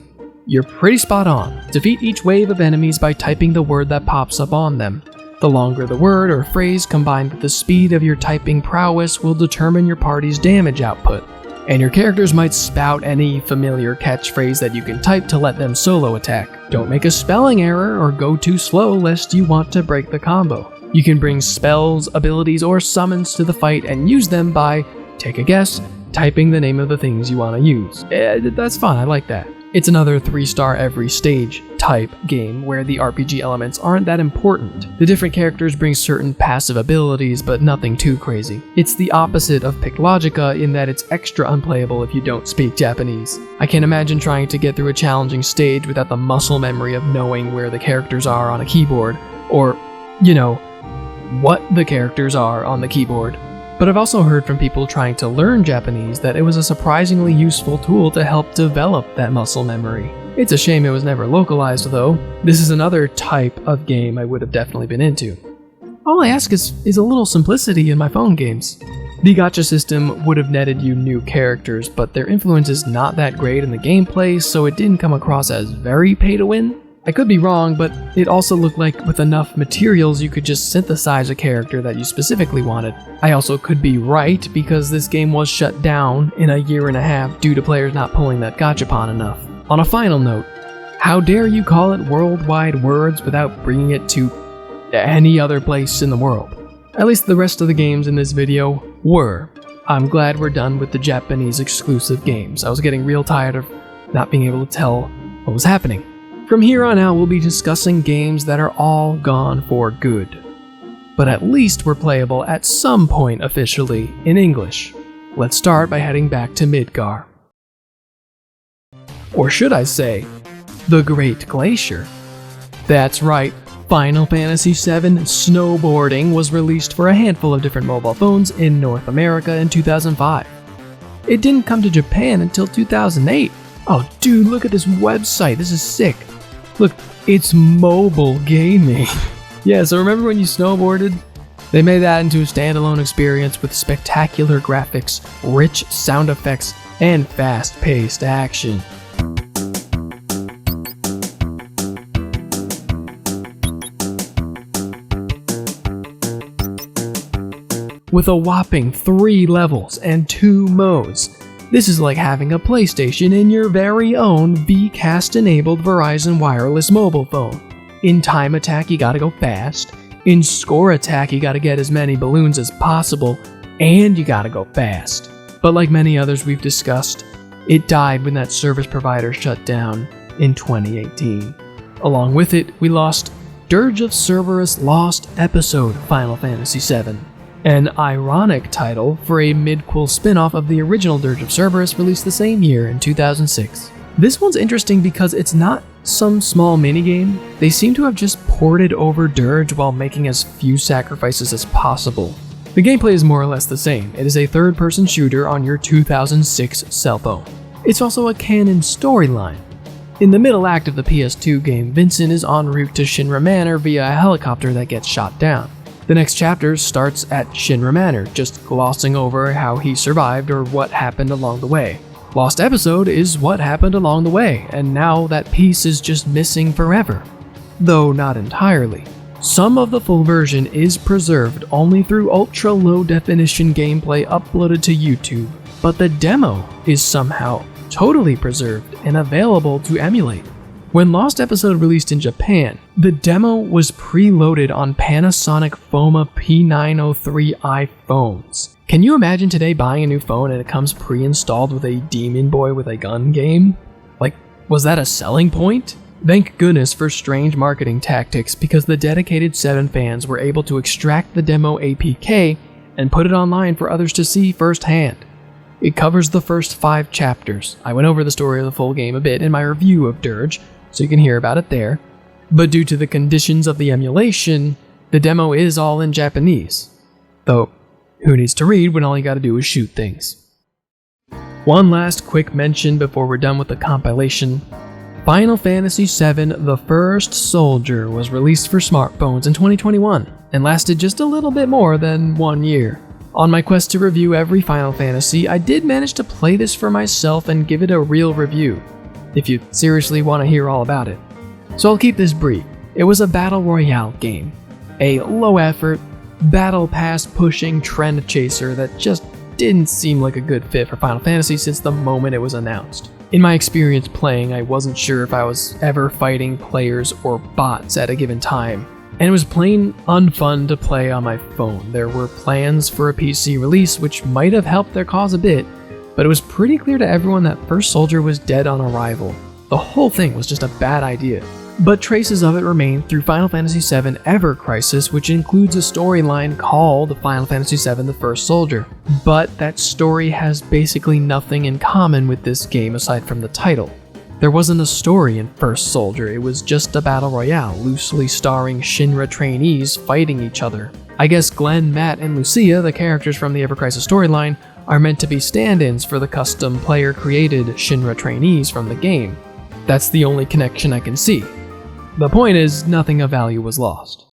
you're pretty spot on. Defeat each wave of enemies by typing the word that pops up on them. The longer the word or phrase combined with the speed of your typing prowess will determine your party's damage output. And your characters might spout any familiar catchphrase that you can type to let them solo attack. Don't make a spelling error or go too slow lest you want to break the combo. You can bring spells, abilities, or summons to the fight and use them by, take a guess, typing the name of the things you want to use. That's fun, I like that. It's another 3-star every stage type game where the RPG elements aren't that important. The different characters bring certain passive abilities, but nothing too crazy. It's the opposite of Pictlogica in that it's extra unplayable if you don't speak Japanese. I can't imagine trying to get through a challenging stage without the muscle memory of knowing where the characters are on a keyboard, or, what the characters are on the keyboard. But I've also heard from people trying to learn Japanese that it was a surprisingly useful tool to help develop that muscle memory. It's a shame it was never localized though. This is another type of game I would have definitely been into. All I ask is a little simplicity in my phone games. The gacha system would have netted you new characters, but their influence is not that great in the gameplay, so it didn't come across as very pay to win. I could be wrong, but it also looked like with enough materials you could just synthesize a character that you specifically wanted. I also could be right, because this game was shut down in a year and a half due to players not pulling that gachapon enough. On a final note, how dare you call it Worldwide Words without bringing it to any other place in the world? At least the rest of the games in this video were. I'm glad we're done with the Japanese exclusive games. I was getting real tired of not being able to tell what was happening. From here on out, we'll be discussing games that are all gone for good. But at least were playable at some point officially in English. Let's start by heading back to Midgar. Or should I say, the Great Glacier. That's right, Final Fantasy VII Snowboarding was released for a handful of different mobile phones in North America in 2005. It didn't come to Japan until 2008. Oh dude, look at this website, this is sick. Look, it's mobile gaming. Yeah, so remember when you snowboarded? They made that into a standalone experience with spectacular graphics, rich sound effects, and fast-paced action. With a whopping 3 levels and 2 modes, this is like having a PlayStation in your very own Vcast-enabled Verizon wireless mobile phone. In time attack, you gotta go fast. In score attack, you gotta get as many balloons as possible, and you gotta go fast. But like many others we've discussed, it died when that service provider shut down in 2018. Along with it, we lost Dirge of Cerberus Lost Episode Final Fantasy VII. An ironic title for a midquel spin-off of the original Dirge of Cerberus released the same year in 2006. This one's interesting because it's not some small minigame. They seem to have just ported over Dirge while making as few sacrifices as possible. The gameplay is more or less the same. It is a third-person shooter on your 2006 cell phone. It's also a canon storyline. In the middle act of the PS2 game, Vincent is en route to Shinra Manor via a helicopter that gets shot down. The next chapter starts at Shinra Manor, just glossing over how he survived or what happened along the way. Lost episode is what happened along the way, and now that piece is just missing forever. Though not entirely. Some of the full version is preserved only through ultra low definition gameplay uploaded to YouTube, but the demo is somehow totally preserved and available to emulate. When Lost Episode released in Japan, the demo was preloaded on Panasonic Foma P903i phones. Can you imagine today buying a new phone and it comes pre-installed with a Demon Boy with a gun game? Like, was that a selling point? Thank goodness for strange marketing tactics, because the dedicated VII fans were able to extract the demo APK and put it online for others to see firsthand. It covers the first 5 chapters. I went over the story of the full game a bit in my review of Dirge, so you can hear about it there. But due to the conditions of the emulation, the demo is all in Japanese. Though, who needs to read when all you gotta do is shoot things? One last quick mention before we're done with the compilation. Final Fantasy VII The First Soldier was released for smartphones in 2021 and lasted just a little bit more than 1 year. On my quest to review every Final Fantasy, I did manage to play this for myself and give it a real review, if you seriously want to hear all about it. So I'll keep this brief. It was a battle royale game, a low-effort, battle pass pushing trend chaser that just didn't seem like a good fit for Final Fantasy since the moment it was announced. In my experience playing, I wasn't sure if I was ever fighting players or bots at a given time, and it was plain unfun to play on my phone. There were plans for a PC release which might have helped their cause a bit, but it was pretty clear to everyone that First Soldier was dead on arrival. The whole thing was just a bad idea. But traces of it remain through Final Fantasy VII Ever Crisis, which includes a storyline called Final Fantasy VII The First Soldier. But that story has basically nothing in common with this game aside from the title. There wasn't a story in First Soldier, it was just a battle royale, loosely starring Shinra trainees fighting each other. I guess Glenn, Matt, and Lucia, the characters from the Ever Crisis storyline, are meant to be stand-ins for the custom player-created Shinra trainees from the game. That's the only connection I can see. The point is, nothing of value was lost.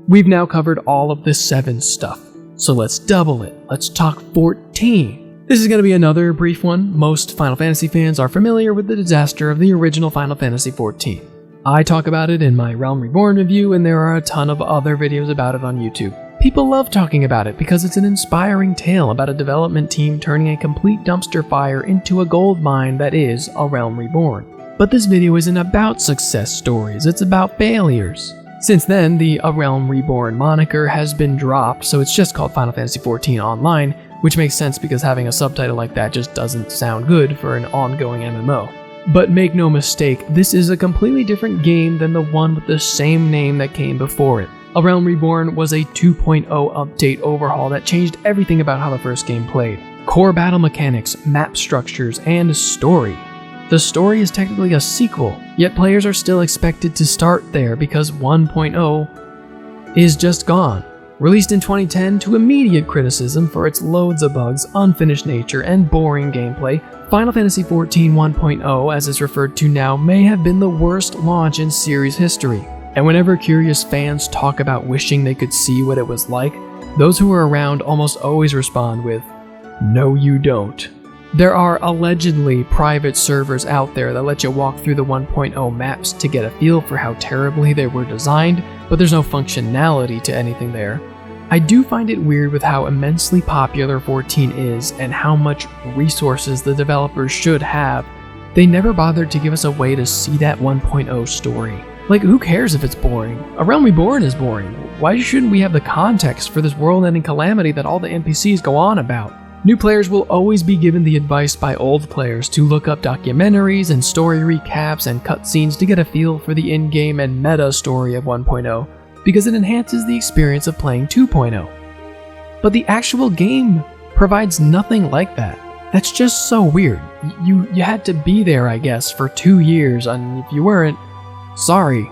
We've now covered all of the 7 stuff, so let's double it. Let's talk 14. This is going to be another brief one. Most Final Fantasy fans are familiar with the disaster of the original Final Fantasy XIV. I talk about it in my Realm Reborn review, and there are a ton of other videos about it on YouTube. People love talking about it because it's an inspiring tale about a development team turning a complete dumpster fire into a gold mine that is A Realm Reborn. But this video isn't about success stories, it's about failures. Since then, the A Realm Reborn moniker has been dropped, so it's just called Final Fantasy XIV Online, which makes sense because having a subtitle like that just doesn't sound good for an ongoing MMO. But make no mistake, this is a completely different game than the one with the same name that came before it. A Realm Reborn was a 2.0 update overhaul that changed everything about how the first game played. Core battle mechanics, map structures, and story. The story is technically a sequel, yet players are still expected to start there because 1.0 is just gone. Released in 2010 to immediate criticism for its loads of bugs, unfinished nature, and boring gameplay, Final Fantasy XIV 1.0, as it's referred to now, may have been the worst launch in series history. And whenever curious fans talk about wishing they could see what it was like, those who are around almost always respond with, "No you don't." There are allegedly private servers out there that let you walk through the 1.0 maps to get a feel for how terribly they were designed, but there's no functionality to anything there. I do find it weird with how immensely popular 14 is and how much resources the developers should have. They never bothered to give us a way to see that 1.0 story. Like, who cares if it's boring? A Realm Reborn is boring. Why shouldn't we have the context for this world-ending calamity that all the NPCs go on about? New players will always be given the advice by old players to look up documentaries and story recaps and cutscenes to get a feel for the in-game and meta story of 1.0, because it enhances the experience of playing 2.0. But the actual game provides nothing like that. That's just so weird. You had to be there, I guess, for 2 years, and if you weren't, sorry.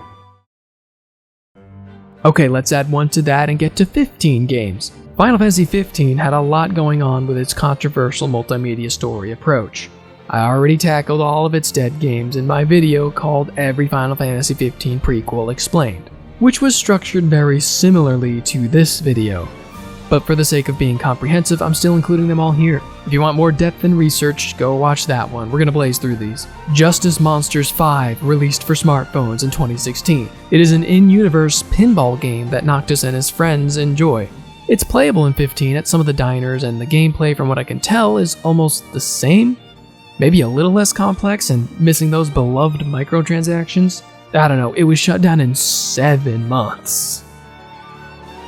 Okay, let's add 1 to that and get to 15 games. Final Fantasy XV had a lot going on with its controversial multimedia story approach. I already tackled all of its dead games in my video called Every Final Fantasy XV Prequel Explained, which was structured very similarly to this video. But for the sake of being comprehensive, I'm still including them all here. If you want more depth and research, go watch that one. We're gonna blaze through these. Justice Monsters 5, released for smartphones in 2016. It is an in-universe pinball game that Noctis and his friends enjoy. It's playable in 15 at some of the diners, and the gameplay, from what I can tell, is almost the same. Maybe a little less complex and missing those beloved microtransactions. I don't know, it was shut down in 7 months.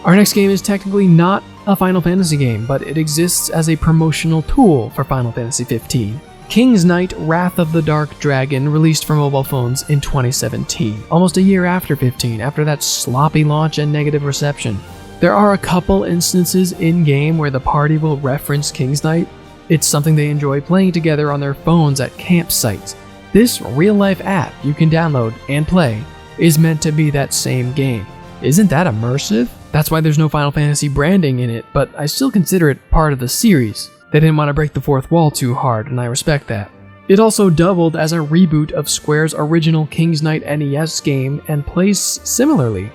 Our next game is technically not a Final Fantasy game, but it exists as a promotional tool for Final Fantasy XV. King's Knight Wrath of the Dark Dragon released for mobile phones in 2017, almost a year after 15, after that sloppy launch and negative reception. There are a couple instances in-game where the party will reference King's Knight. It's something they enjoy playing together on their phones at campsites. This real-life app you can download and play is meant to be that same game. Isn't that immersive? That's why there's no Final Fantasy branding in it, but I still consider it part of the series. They didn't want to break the fourth wall too hard, and I respect that. It also doubled as a reboot of Square's original King's Knight NES game and plays similarly.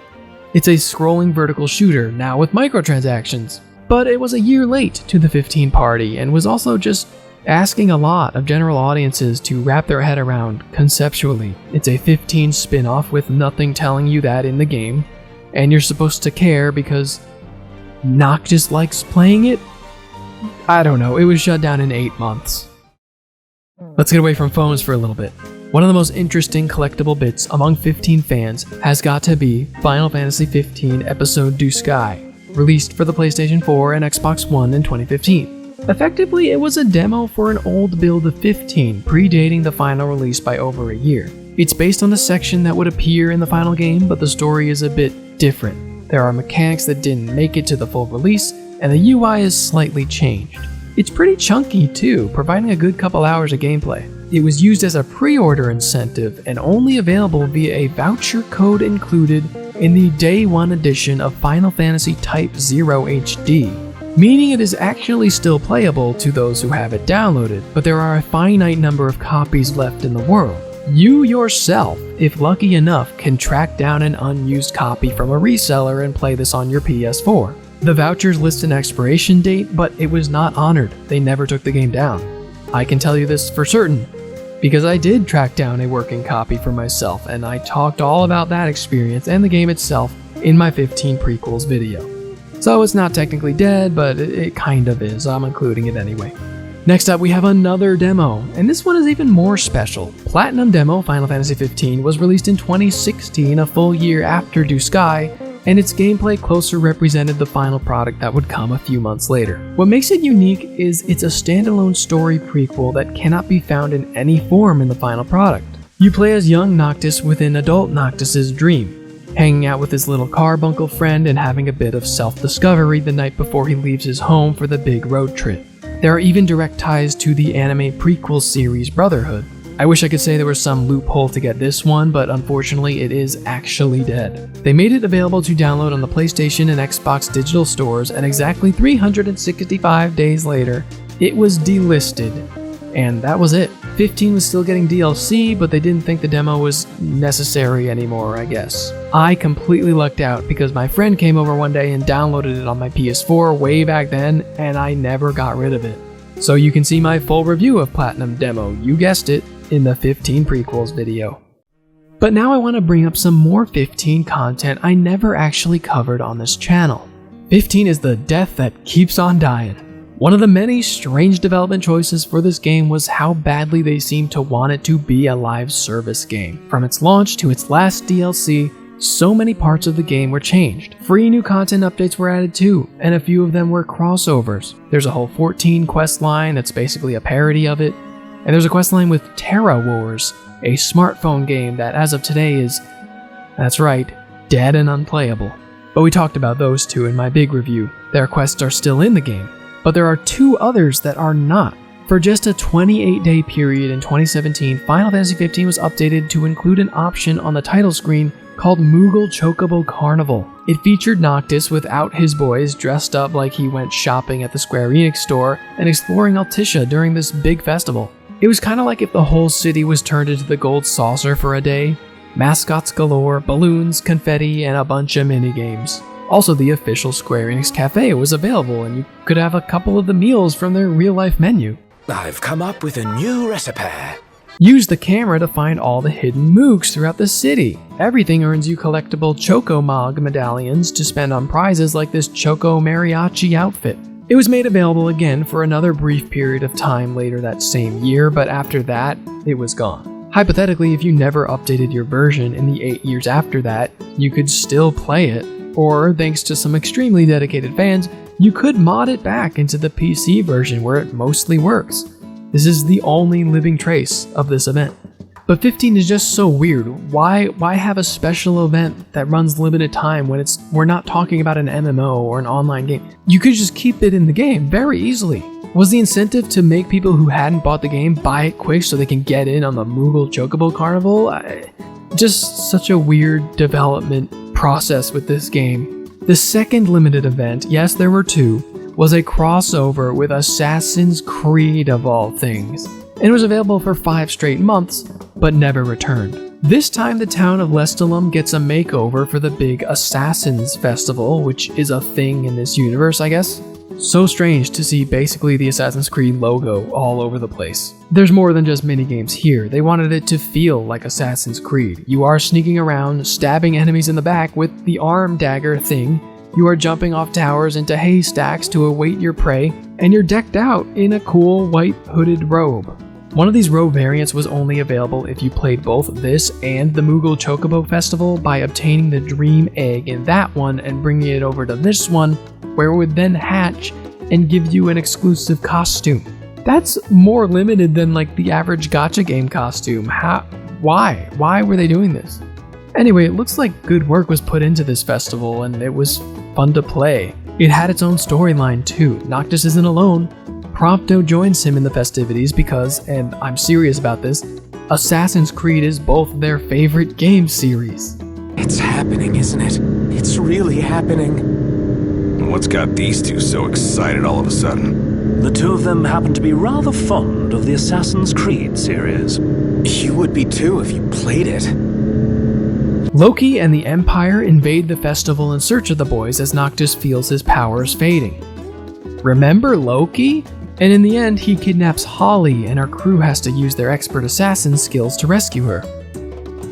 It's a scrolling vertical shooter, now with microtransactions. But it was a year late to the 15 party, and was also just asking a lot of general audiences to wrap their head around conceptually. It's a 15 spin-off with nothing telling you that in the game, and you're supposed to care because Noctis likes playing it? I don't know, it was shut down in 8 months. Let's get away from phones for a little bit. One of the most interesting collectible bits among 15 fans has got to be Final Fantasy XV Episode Duscae, released for the PlayStation 4 and Xbox One in 2015. Effectively, it was a demo for an old build of 15, predating the final release by over a year. It's based on a section that would appear in the final game, but the story is a bit different. There are mechanics that didn't make it to the full release, and the UI is slightly changed. It's pretty chunky too, providing a good couple hours of gameplay. It was used as a pre-order incentive and only available via a voucher code included in the Day 1 edition of Final Fantasy Type 0 HD, meaning it is actually still playable to those who have it downloaded, but there are a finite number of copies left in the world. You yourself, if lucky enough, can track down an unused copy from a reseller and play this on your PS4. The vouchers list an expiration date, but it was not honored. They never took the game down. I can tell you this for certain, because I did track down a working copy for myself, and I talked all about that experience and the game itself in my 15 prequels video. So it's not technically dead, but it kind of is. I'm including it anyway. Next up, we have another demo, and this one is even more special. Platinum Demo Final Fantasy XV was released in 2016, a full year after Duscae, and its gameplay closer represented the final product that would come a few months later. What makes it unique is it's a standalone story prequel that cannot be found in any form in the final product. You play as young Noctis within adult Noctis's dream, hanging out with his little carbuncle friend and having a bit of self-discovery the night before he leaves his home for the big road trip. There are even direct ties to the anime prequel series Brotherhood. I wish I could say there was some loophole to get this one, but unfortunately it is actually dead. They made it available to download on the PlayStation and Xbox digital stores, and exactly 365 days later, it was delisted. And that was it. 15 was still getting DLC, but they didn't think the demo was necessary anymore, I guess. I completely lucked out because my friend came over one day and downloaded it on my PS4 way back then, and I never got rid of it. So you can see my full review of Platinum Demo, you guessed it, in the 15 prequels video. But now I want to bring up some more 15 content I never actually covered on this channel. 15 is the death that keeps on dying. One of the many strange development choices for this game was how badly they seemed to want it to be a live service game. From its launch to its last DLC, so many parts of the game were changed. Free new content updates were added too, and a few of them were crossovers. There's a whole 14 quest line that's basically a parody of it, and there's a quest line with Terra Wars, a smartphone game that as of today is, that's right, dead and unplayable. But we talked about those two in my big review. Their quests are still in the game, but there are 2 others that are not. For just a 28-day period in 2017, Final Fantasy XV was updated to include an option on the title screen called Moogle Chocobo Carnival. It featured Noctis without his boys, dressed up like he went shopping at the Square Enix store and exploring Altissia during this big festival. It was kind of like if the whole city was turned into the gold saucer for a day. Mascots galore, balloons, confetti, and a bunch of minigames. Also, the official Square Enix Cafe was available, and you could have a couple of the meals from their real-life menu. I've come up with a new recipe. Use the camera to find all the hidden mooks throughout the city. Everything earns you collectible Chocomog medallions to spend on prizes like this Choco Mariachi outfit. It was made available again for another brief period of time later that same year, but after that, it was gone. Hypothetically, if you never updated your version in the 8 years after that, you could still play it, or thanks to some extremely dedicated fans, you could mod it back into the PC version where it mostly works. This is the only living trace of this event. But 15 is just so weird. Why have a special event that runs limited time when we're not talking about an MMO or an online game? You could just keep it in the game very easily. Was the incentive to make people who hadn't bought the game buy it quick so they can get in on the Moogle Chocobo Carnival? Just such a weird development process with this game. The second limited event, yes there were two, was a crossover with Assassin's Creed of all things. And it was available for 5 straight months, but never returned. This time the town of Lestalum gets a makeover for the big Assassins Festival, which is a thing in this universe, I guess. So strange to see basically the Assassin's Creed logo all over the place. There's more than just minigames here. They wanted it to feel like Assassin's Creed. You are sneaking around, stabbing enemies in the back with the arm dagger thing. You are jumping off towers into haystacks to await your prey, and you're decked out in a cool white hooded robe. One of these robe variants was only available if you played both this and the Moogle Chocobo Festival by obtaining the Dream Egg in that one and bringing it over to this one, where it would then hatch and give you an exclusive costume. That's more limited than like the average gacha game costume. Why? Why were they doing this? Anyway, it looks like good work was put into this festival and it was fun to play. It had its own storyline too. Noctis isn't alone. Prompto joins him in the festivities because, and I'm serious about this, Assassin's Creed is both their favorite game series. It's happening, isn't it? It's really happening. What's got these two so excited all of a sudden? The two of them happen to be rather fond of the Assassin's Creed series. You would be too if you played it. Loki and the Empire invade the festival in search of the boys as Noctis feels his powers fading. Remember Loki? And in the end, he kidnaps Holly and her crew has to use their expert assassin skills to rescue her.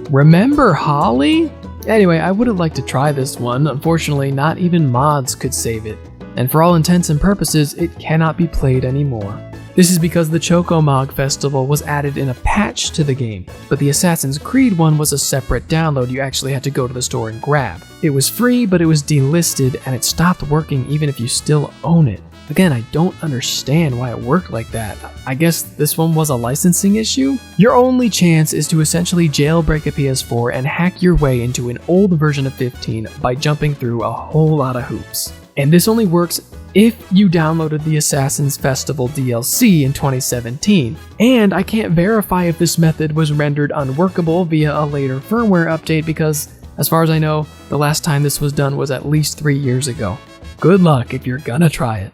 Remember Holly? Anyway, I would have liked to try this one. Unfortunately, not even mods could save it. And for all intents and purposes, it cannot be played anymore. This is because the Chocomog Festival was added in a patch to the game, but the Assassin's Creed one was a separate download you actually had to go to the store and grab. It was free, but it was delisted and it stopped working even if you still own it. Again, I don't understand why it worked like that. I guess this one was a licensing issue? Your only chance is to essentially jailbreak a PS4 and hack your way into an old version of 15 by jumping through a whole lot of hoops. And this only works if you downloaded the Assassin's Festival DLC in 2017. And I can't verify if this method was rendered unworkable via a later firmware update because, as far as I know, the last time this was done was at least 3 years ago. Good luck if you're gonna try it.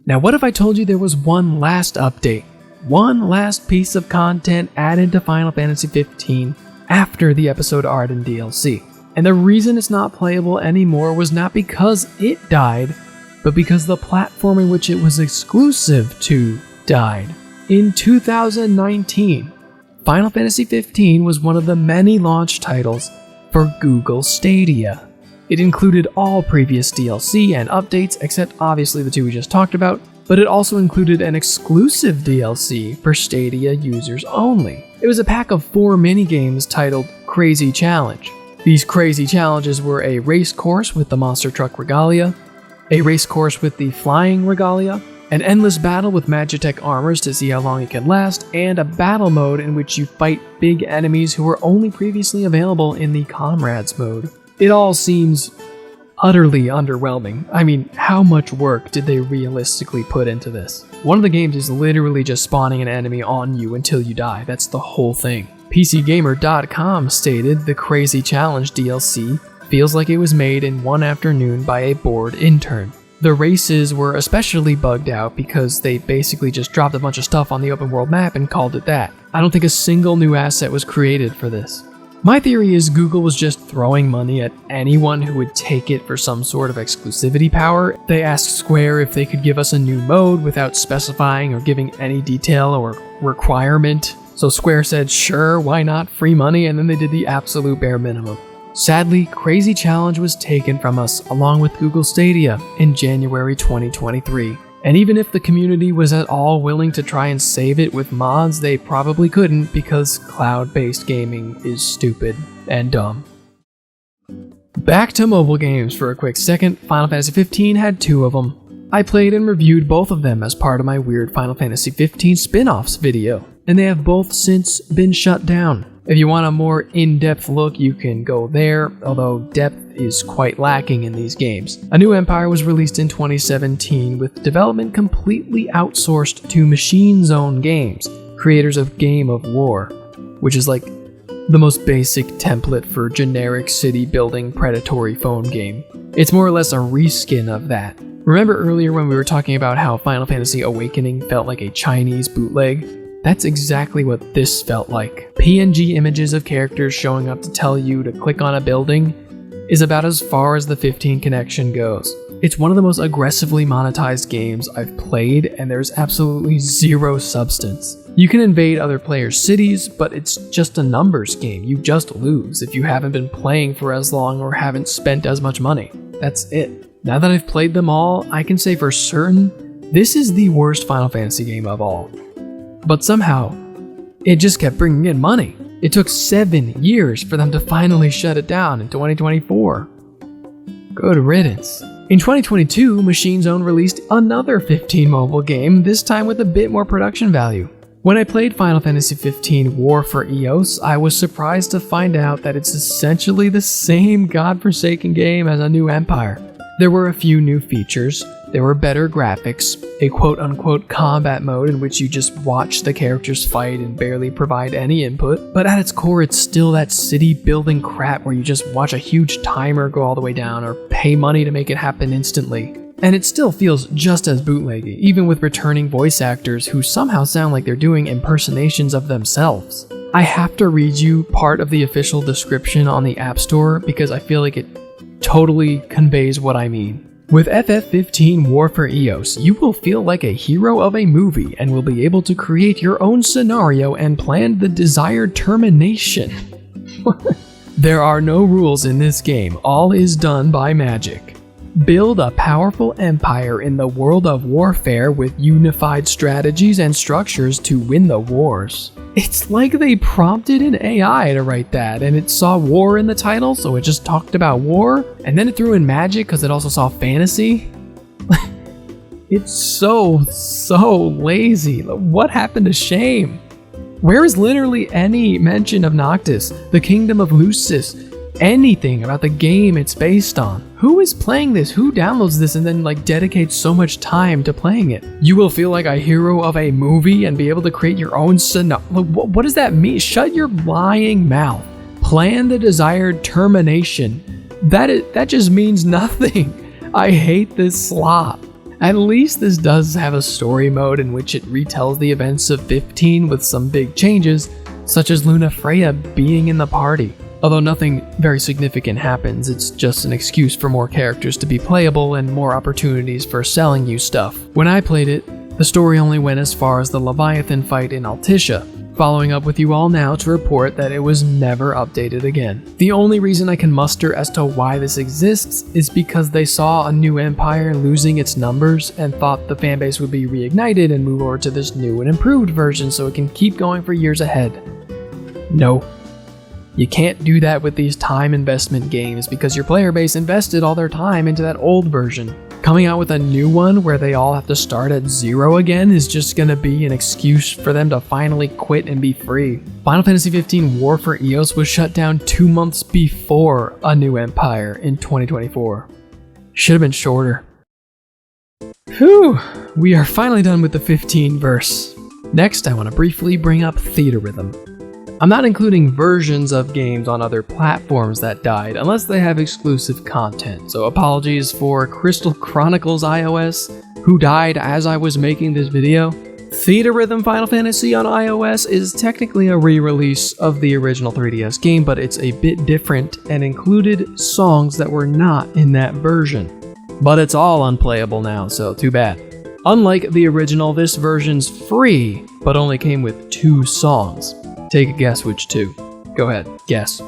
Now what if I told you there was one last update, one last piece of content added to Final Fantasy XV after the episode art and DLC? And the reason it's not playable anymore was not because it died, but because the platform in which it was exclusive to died. In 2019, Final Fantasy XV was one of the many launch titles for Google Stadia. It included all previous DLC and updates except obviously the two we just talked about, but it also included an exclusive DLC for Stadia users only. It was a pack of 4 minigames titled Crazy Challenge. These crazy challenges were a race course with the monster truck regalia, a race course with the flying regalia, an endless battle with Magitech armors to see how long it can last, and a battle mode in which you fight big enemies who were only previously available in the Comrades mode. It all seems utterly underwhelming. I mean, how much work did they realistically put into this? One of the games is literally just spawning an enemy on you until you die. That's the whole thing. PCGamer.com stated the Crazy Challenge DLC feels like it was made in one afternoon by a bored intern. The races were especially bugged out because they basically just dropped a bunch of stuff on the open world map and called it that. I don't think a single new asset was created for this. My theory is Google was just throwing money at anyone who would take it for some sort of exclusivity power. They asked Square if they could give us a new mode without specifying or giving any detail or requirement. So Square said, sure, why not, free money, and then they did the absolute bare minimum. Sadly, Crazy Challenge was taken from us along with Google Stadia in January 2023. And even if the community was at all willing to try and save it with mods, they probably couldn't because cloud-based gaming is stupid and dumb. Back to mobile games for a quick second. Final Fantasy XV had 2 of them. I played and reviewed both of them as part of my weird Final Fantasy XV spin-offs video, and they have both since been shut down. If you want a more in-depth look, you can go there, although depth is quite lacking in these games. A New Empire was released in 2017 with development completely outsourced to Machine Zone Games, creators of Game of War, which is like the most basic template for generic city-building predatory phone game. It's more or less a reskin of that. Remember earlier when we were talking about how Final Fantasy Awakening felt like a Chinese bootleg? That's exactly what this felt like. PNG images of characters showing up to tell you to click on a building is about as far as the 15 connection goes. It's one of the most aggressively monetized games I've played, and there's absolutely zero substance. You can invade other players' cities, but it's just a numbers game. You just lose if you haven't been playing for as long or haven't spent as much money. That's it. Now that I've played them all, I can say for certain, this is the worst Final Fantasy game of all. But somehow, it just kept bringing in money. It took 7 years for them to finally shut it down in 2024. Good riddance. In 2022, Machine Zone released another 15 mobile game, this time with a bit more production value. When I played Final Fantasy XV War for Eos, I was surprised to find out that it's essentially the same godforsaken game as A New Empire. There were a few new features. There were better graphics, a quote-unquote combat mode in which you just watch the characters fight and barely provide any input, but at its core it's still that city-building crap where you just watch a huge timer go all the way down or pay money to make it happen instantly. And it still feels just as bootleggy, even with returning voice actors who somehow sound like they're doing impersonations of themselves. I have to read you part of the official description on the App Store because I feel like it totally conveys what I mean. With FF15 War for Eos, you will feel like a hero of a movie and will be able to create your own scenario and plan the desired termination. There are no rules in this game, all is done by magic. Build a powerful empire in the world of warfare with unified strategies and structures to win the wars. It's like they prompted an AI to write that, and it saw war in the title, so it just talked about war, and then it threw in magic because it also saw fantasy. It's so lazy. What happened to shame? Where is literally any mention of Noctis, the Kingdom of Lucis, anything about the game it's based on? Who is playing this? Who downloads this and then dedicates so much time to playing it? You will feel like a hero of a movie and be able to create your own scenario. What does that mean? Shut your lying mouth. Plan the desired termination. That just means nothing. I hate this slop. At least this does have a story mode in which it retells the events of 15 with some big changes, such as Luna Freya being in the party. Although nothing very significant happens, it's just an excuse for more characters to be playable and more opportunities for selling you stuff. When I played it, the story only went as far as the Leviathan fight in Altissia, following up with you all now to report that it was never updated again. The only reason I can muster as to why this exists is because they saw A New Empire losing its numbers and thought the fanbase would be reignited and move over to this new and improved version so it can keep going for years ahead. No. You can't do that with these time investment games because your player base invested all their time into that old version. Coming out with a new one where they all have to start at zero again is just gonna be an excuse for them to finally quit and be free. Final Fantasy XV War for Eos was shut down 2 months before A New Empire in 2024. Should have been shorter. Whew, we are finally done with the 15 verse. Next, I want to briefly bring up Theatrhythm. I'm not including versions of games on other platforms that died unless they have exclusive content, so apologies for Crystal Chronicles iOS, who died as I was making this video. Theatrhythm Final Fantasy on iOS is technically a re-release of the original 3DS game, but it's a bit different and included songs that were not in that version. But it's all unplayable now, so too bad. Unlike the original, this version's free, but only came with 2 songs. Take a guess which 2. Go ahead, guess.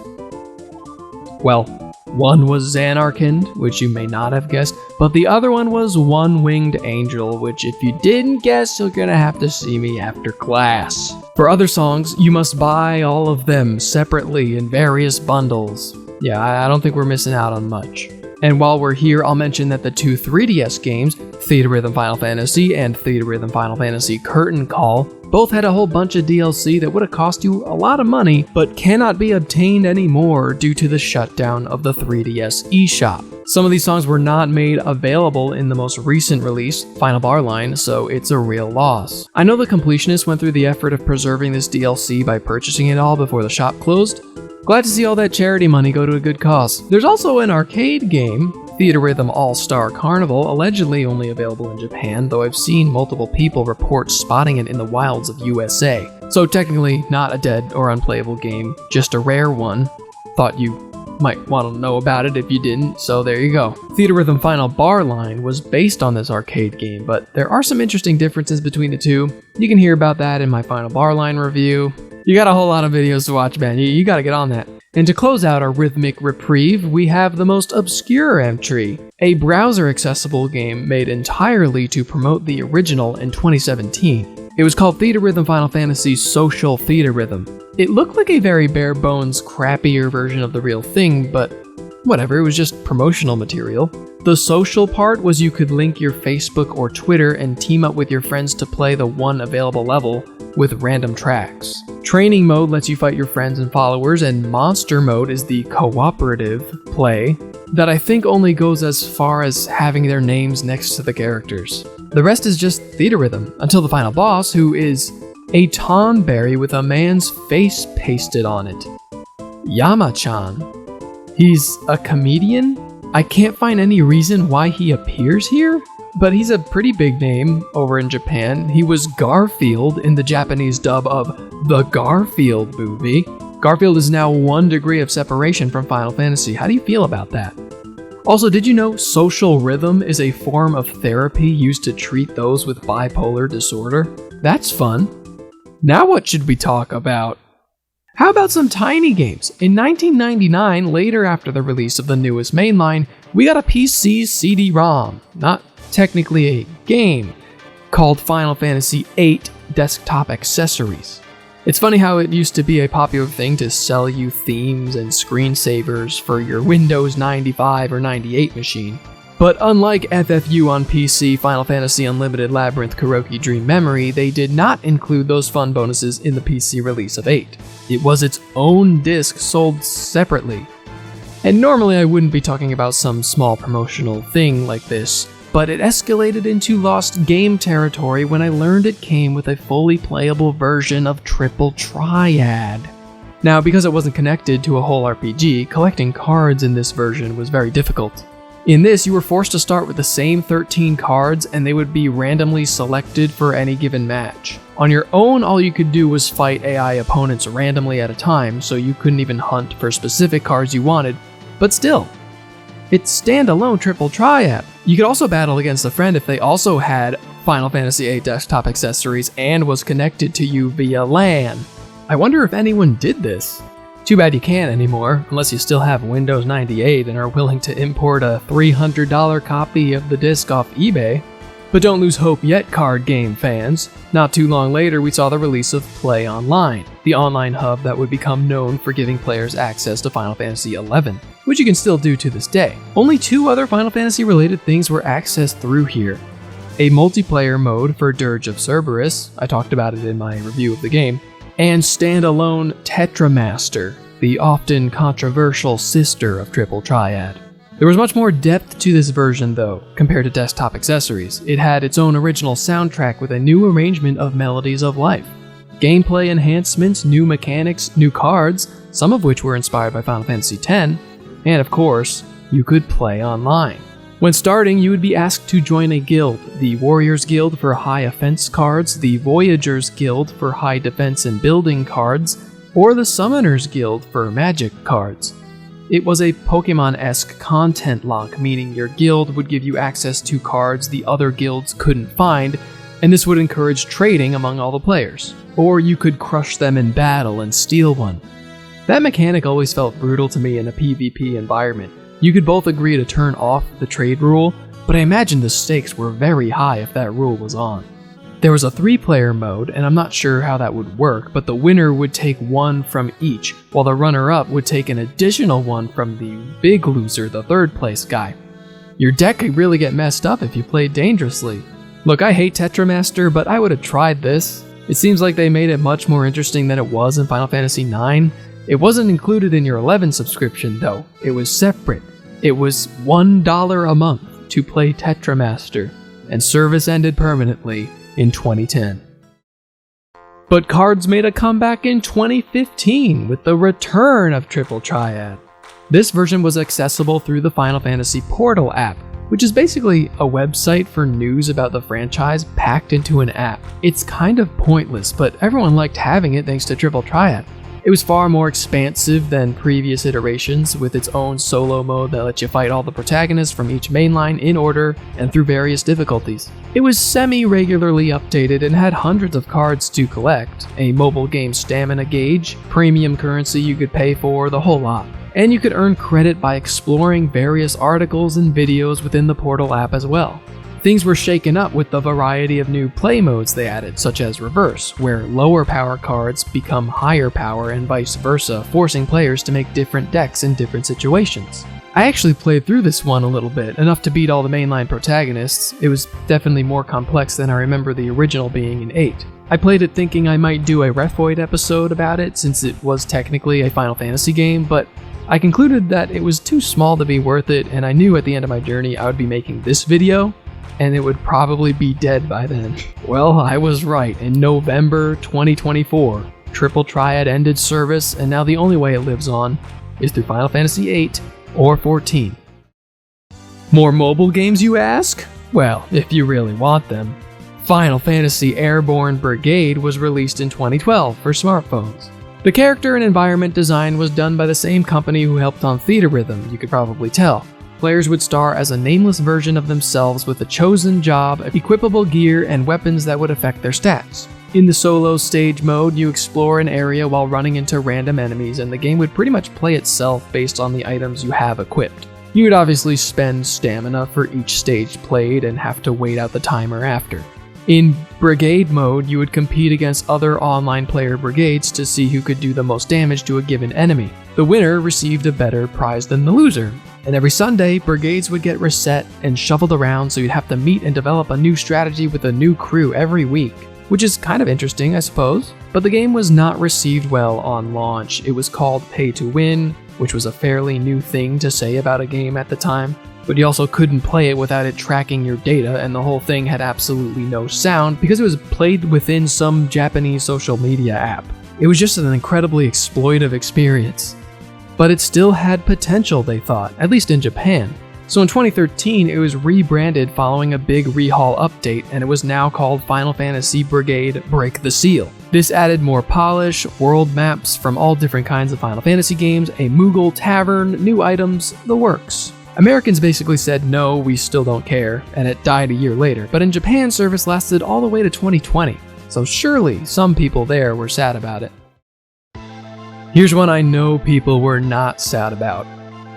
Well, one was Xanarkand, which you may not have guessed, but the other one was One-Winged Angel, which if you didn't guess, you're gonna have to see me after class. For other songs, you must buy all of them separately in various bundles. Yeah, I don't think we're missing out on much. And while we're here, I'll mention that the 2 3DS games, Theatrhythm Final Fantasy and Theatrhythm Final Fantasy Curtain Call, both had a whole bunch of DLC that would have cost you a lot of money, but cannot be obtained anymore due to the shutdown of the 3DS eShop. Some of these songs were not made available in the most recent release, Final Bar Line, so it's a real loss. I know the completionists went through the effort of preserving this DLC by purchasing it all before the shop closed. Glad to see all that charity money go to a good cause. There's also an arcade game, Theatrhythm All-Star Carnival, allegedly only available in Japan, though I've seen multiple people report spotting it in the wilds of USA. So technically not a dead or unplayable game, just a rare one. Thought you might want to know about it if you didn't, so there you go. Theatrhythm Final Bar Line was based on this arcade game, but there are some interesting differences between the two. You can hear about that in my Final Bar Line review. You got a whole lot of videos to watch, man. You gotta get on that. And to close out our rhythmic reprieve, we have the most obscure entry, a browser-accessible game made entirely to promote the original in 2017. It was called Theatrhythm Final Fantasy Social Theatrhythm. It looked like a very bare-bones, crappier version of the real thing, but whatever, it was just promotional material. The social part was you could link your Facebook or Twitter and team up with your friends to play the one available level with random tracks. Training mode lets you fight your friends and followers, and monster mode is the cooperative play that I think only goes as far as having their names next to the characters. The rest is just Theatrhythm, until the final boss, who is a tonberry with a man's face pasted on it. Yama-chan. He's a comedian? I can't find any reason why he appears here, but he's a pretty big name over in Japan. He was Garfield in the Japanese dub of the Garfield movie. Garfield is now 1 degree of separation from Final Fantasy. How do you feel about that? Also, did you know social rhythm is a form of therapy used to treat those with bipolar disorder? That's fun. Now what should we talk about? How about some tiny games? In 1999, later after the release of the newest mainline, we got a PC CD-ROM, not technically a game, called Final Fantasy VIII Desktop Accessories. It's funny how it used to be a popular thing to sell you themes and screensavers for your Windows 95 or 98 machine. But unlike FFU on PC, Final Fantasy Unlimited Labyrinth Kuroki Dream Memory, they did not include those fun bonuses in the PC release of VIII. It was its own disc sold separately. And normally I wouldn't be talking about some small promotional thing like this, but it escalated into lost game territory when I learned it came with a fully playable version of Triple Triad. Now, because it wasn't connected to a whole RPG, collecting cards in this version was very difficult. In this, you were forced to start with the same 13 cards, and they would be randomly selected for any given match. On your own, all you could do was fight AI opponents randomly at a time, so you couldn't even hunt for specific cards you wanted, but still, it's standalone Triple Triad. You could also battle against a friend if they also had Final Fantasy VIII Desktop Accessories and was connected to you via LAN. I wonder if anyone did this. Too bad you can't anymore, unless you still have Windows 98 and are willing to import a $300 copy of the disc off eBay. But don't lose hope yet, card game fans. Not too long later, we saw the release of PlayOnline, the online hub that would become known for giving players access to Final Fantasy XI, which you can still do to this day. Only 2 other Final Fantasy related things were accessed through here. A multiplayer mode for Dirge of Cerberus, I talked about it in my review of the game, and standalone Tetra Master, the often controversial sister of Triple Triad. There was much more depth to this version though, compared to Desktop Accessories. It had its own original soundtrack with a new arrangement of Melodies of Life. gameplay enhancements, new mechanics, new cards, some of which were inspired by Final Fantasy X, and of course, you could play online. When starting, you would be asked to join a guild, the Warriors Guild for high offense cards, the Voyagers Guild for high defense and building cards, or the Summoners Guild for magic cards. It was a Pokemon-esque content lock, meaning your guild would give you access to cards the other guilds couldn't find, and this would encourage trading among all the players. Or you could crush them in battle and steal one. That mechanic always felt brutal to me in a PvP environment. You could both agree to turn off the trade rule, but I imagine the stakes were very high if that rule was on. There was a 3-player mode, and I'm not sure how that would work, but the winner would take one from each, while the runner-up would take an additional one from the big loser, the 3rd place guy. Your deck could really get messed up if you played dangerously. Look, I hate Tetramaster, but I would have tried this. It seems like they made it much more interesting than it was in Final Fantasy IX. It wasn't included in your 11 subscription though, it was separate. It was $1 a month to play Tetramaster, and service ended permanently in 2010. But cards made a comeback in 2015 with the return of Triple Triad. This version was accessible through the Final Fantasy Portal app, which is basically a website for news about the franchise packed into an app. It's kind of pointless, but everyone liked having it thanks to Triple Triad. It was far more expansive than previous iterations, with its own solo mode that lets you fight all the protagonists from each mainline in order and through various difficulties. It was semi-regularly updated and had hundreds of cards to collect, a mobile game stamina gauge, premium currency you could pay for, the whole lot. And you could earn credit by exploring various articles and videos within the Portal app as well. Things were shaken up with the variety of new play modes they added, such as Reverse, where lower power cards become higher power and vice versa, forcing players to make different decks in different situations. I actually played through this one a little bit, enough to beat all the mainline protagonists. It was definitely more complex than I remember the original being in 8. I played it thinking I might do a REFFOID episode about it, since it was technically a Final Fantasy game, but I concluded that it was too small to be worth it, and I knew at the end of my journey I would be making this video, and it would probably be dead by then. Well, I was right. In November 2024, Triple Triad ended service, and now the only way it lives on is through Final Fantasy VIII or 14. More mobile games, you ask? Well, if you really want them. Final Fantasy Airborne Brigade was released in 2012 for smartphones. The character and environment design was done by the same company who helped on Theatrhythm, you could probably tell. Players would star as a nameless version of themselves with a chosen job, equipable gear, and weapons that would affect their stats. In the solo stage mode, you explore an area while running into random enemies, and the game would pretty much play itself based on the items you have equipped. You would obviously spend stamina for each stage played and have to wait out the timer after. In Brigade mode, you would compete against other online player brigades to see who could do the most damage to a given enemy. The winner received a better prize than the loser. And every Sunday, brigades would get reset and shuffled around, so you'd have to meet and develop a new strategy with a new crew every week, which is kind of interesting, I suppose. But the game was not received well on launch. It was called Pay to Win, which was a fairly new thing to say about a game at the time. But you also couldn't play it without it tracking your data, and the whole thing had absolutely no sound because it was played within some Japanese social media app. It was just an incredibly exploitive experience. But it still had potential, they thought, at least in Japan. So in 2013, it was rebranded following a big rehaul update, and it was now called Final Fantasy Brigade Break the Seal. This added more polish, world maps from all different kinds of Final Fantasy games, a Moogle tavern, new items, the works. Americans basically said, no, we still don't care, and it died a year later, but in Japan, service lasted all the way to 2020, so surely some people there were sad about it. Here's one I know people were not sad about.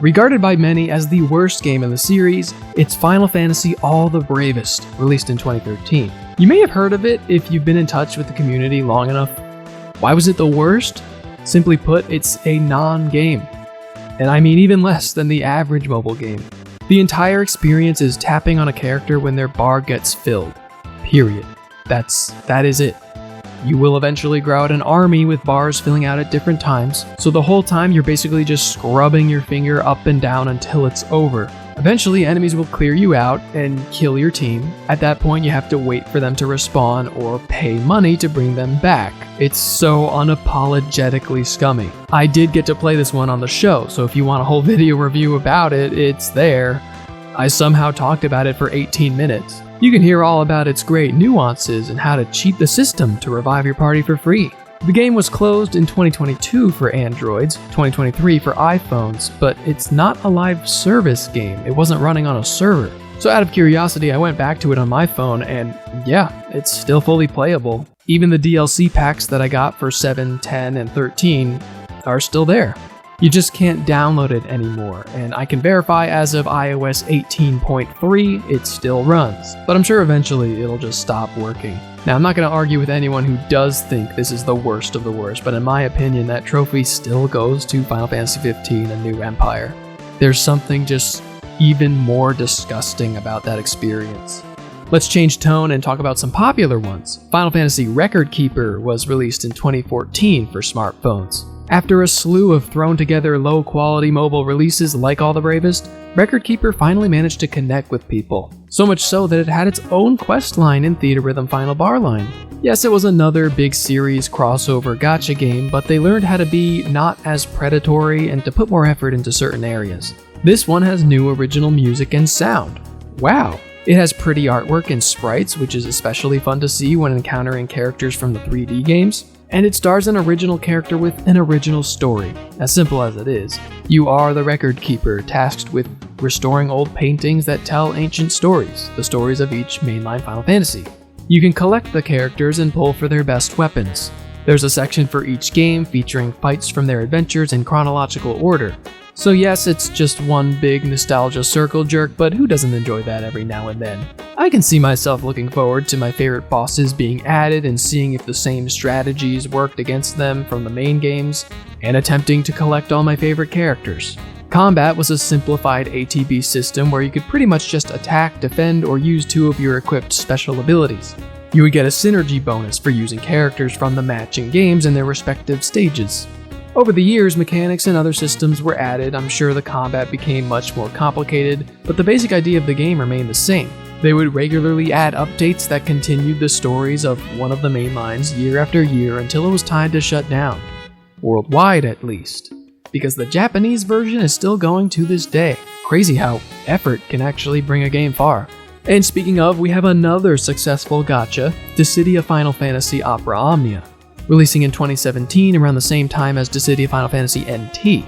Regarded by many as the worst game in the series, it's Final Fantasy All the Bravest, released in 2013. You may have heard of it if you've been in touch with the community long enough. Why was it the worst? Simply put, it's a non-game. And I mean even less than the average mobile game. The entire experience is tapping on a character when their bar gets filled. Period. That is it. You will eventually grow out an army with bars filling out at different times, so the whole time you're basically just scrubbing your finger up and down until it's over. Eventually, enemies will clear you out and kill your team. At that point, you have to wait for them to respawn or pay money to bring them back. It's so unapologetically scummy. I did get to play this one on the show, so if you want a whole video review about it, it's there. I somehow talked about it for 18 minutes. You can hear all about its great nuances and how to cheat the system to revive your party for free. The game was closed in 2022 for Androids, 2023 for iPhones, but it's not a live service game. It wasn't running on a server. So out of curiosity, I went back to it on my phone and yeah, it's still fully playable. Even the DLC packs that I got for 7, 10, and 13 are still there. You just can't download it anymore, and I can verify as of iOS 18.3, it still runs, but I'm sure eventually it'll just stop working. Now, I'm not going to argue with anyone who does think this is the worst of the worst, but in my opinion, that trophy still goes to Final Fantasy XV: A New Empire. There's something just even more disgusting about that experience. Let's change tone and talk about some popular ones. Final Fantasy Record Keeper was released in 2014 for smartphones. After a slew of thrown together low quality mobile releases like all the Bravest, Record Keeper finally managed to connect with people. So much so that it had its own quest line in Theatrhythm Final Bar Line. Yes, it was another big series crossover gacha game, but they learned how to be not as predatory and to put more effort into certain areas. This one has new original music and sound. Wow! It has pretty artwork and sprites, which is especially fun to see when encountering characters from the 3D games. And it stars an original character with an original story. As simple as it is, you are the record keeper tasked with restoring old paintings that tell ancient stories, the stories of each mainline Final Fantasy. You can collect the characters and pull for their best weapons. There's a section for each game featuring fights from their adventures in chronological order. So yes, it's just one big nostalgia circle jerk, but who doesn't enjoy that every now and then? I can see myself looking forward to my favorite bosses being added and seeing if the same strategies worked against them from the main games, and attempting to collect all my favorite characters. Combat was a simplified ATB system where you could pretty much just attack, defend, or use 2 of your equipped special abilities. You would get a synergy bonus for using characters from the matching games in their respective stages. Over the years, mechanics and other systems were added. I'm sure the combat became much more complicated, but the basic idea of the game remained the same. They would regularly add updates that continued the stories of one of the main lines year after year until it was time to shut down. Worldwide, at least. Because the Japanese version is still going to this day. Crazy how effort can actually bring a game far. And speaking of, we have another successful gacha, Dissidia Final Fantasy Opera Omnia, releasing in 2017 around the same time as Dissidia Final Fantasy NT.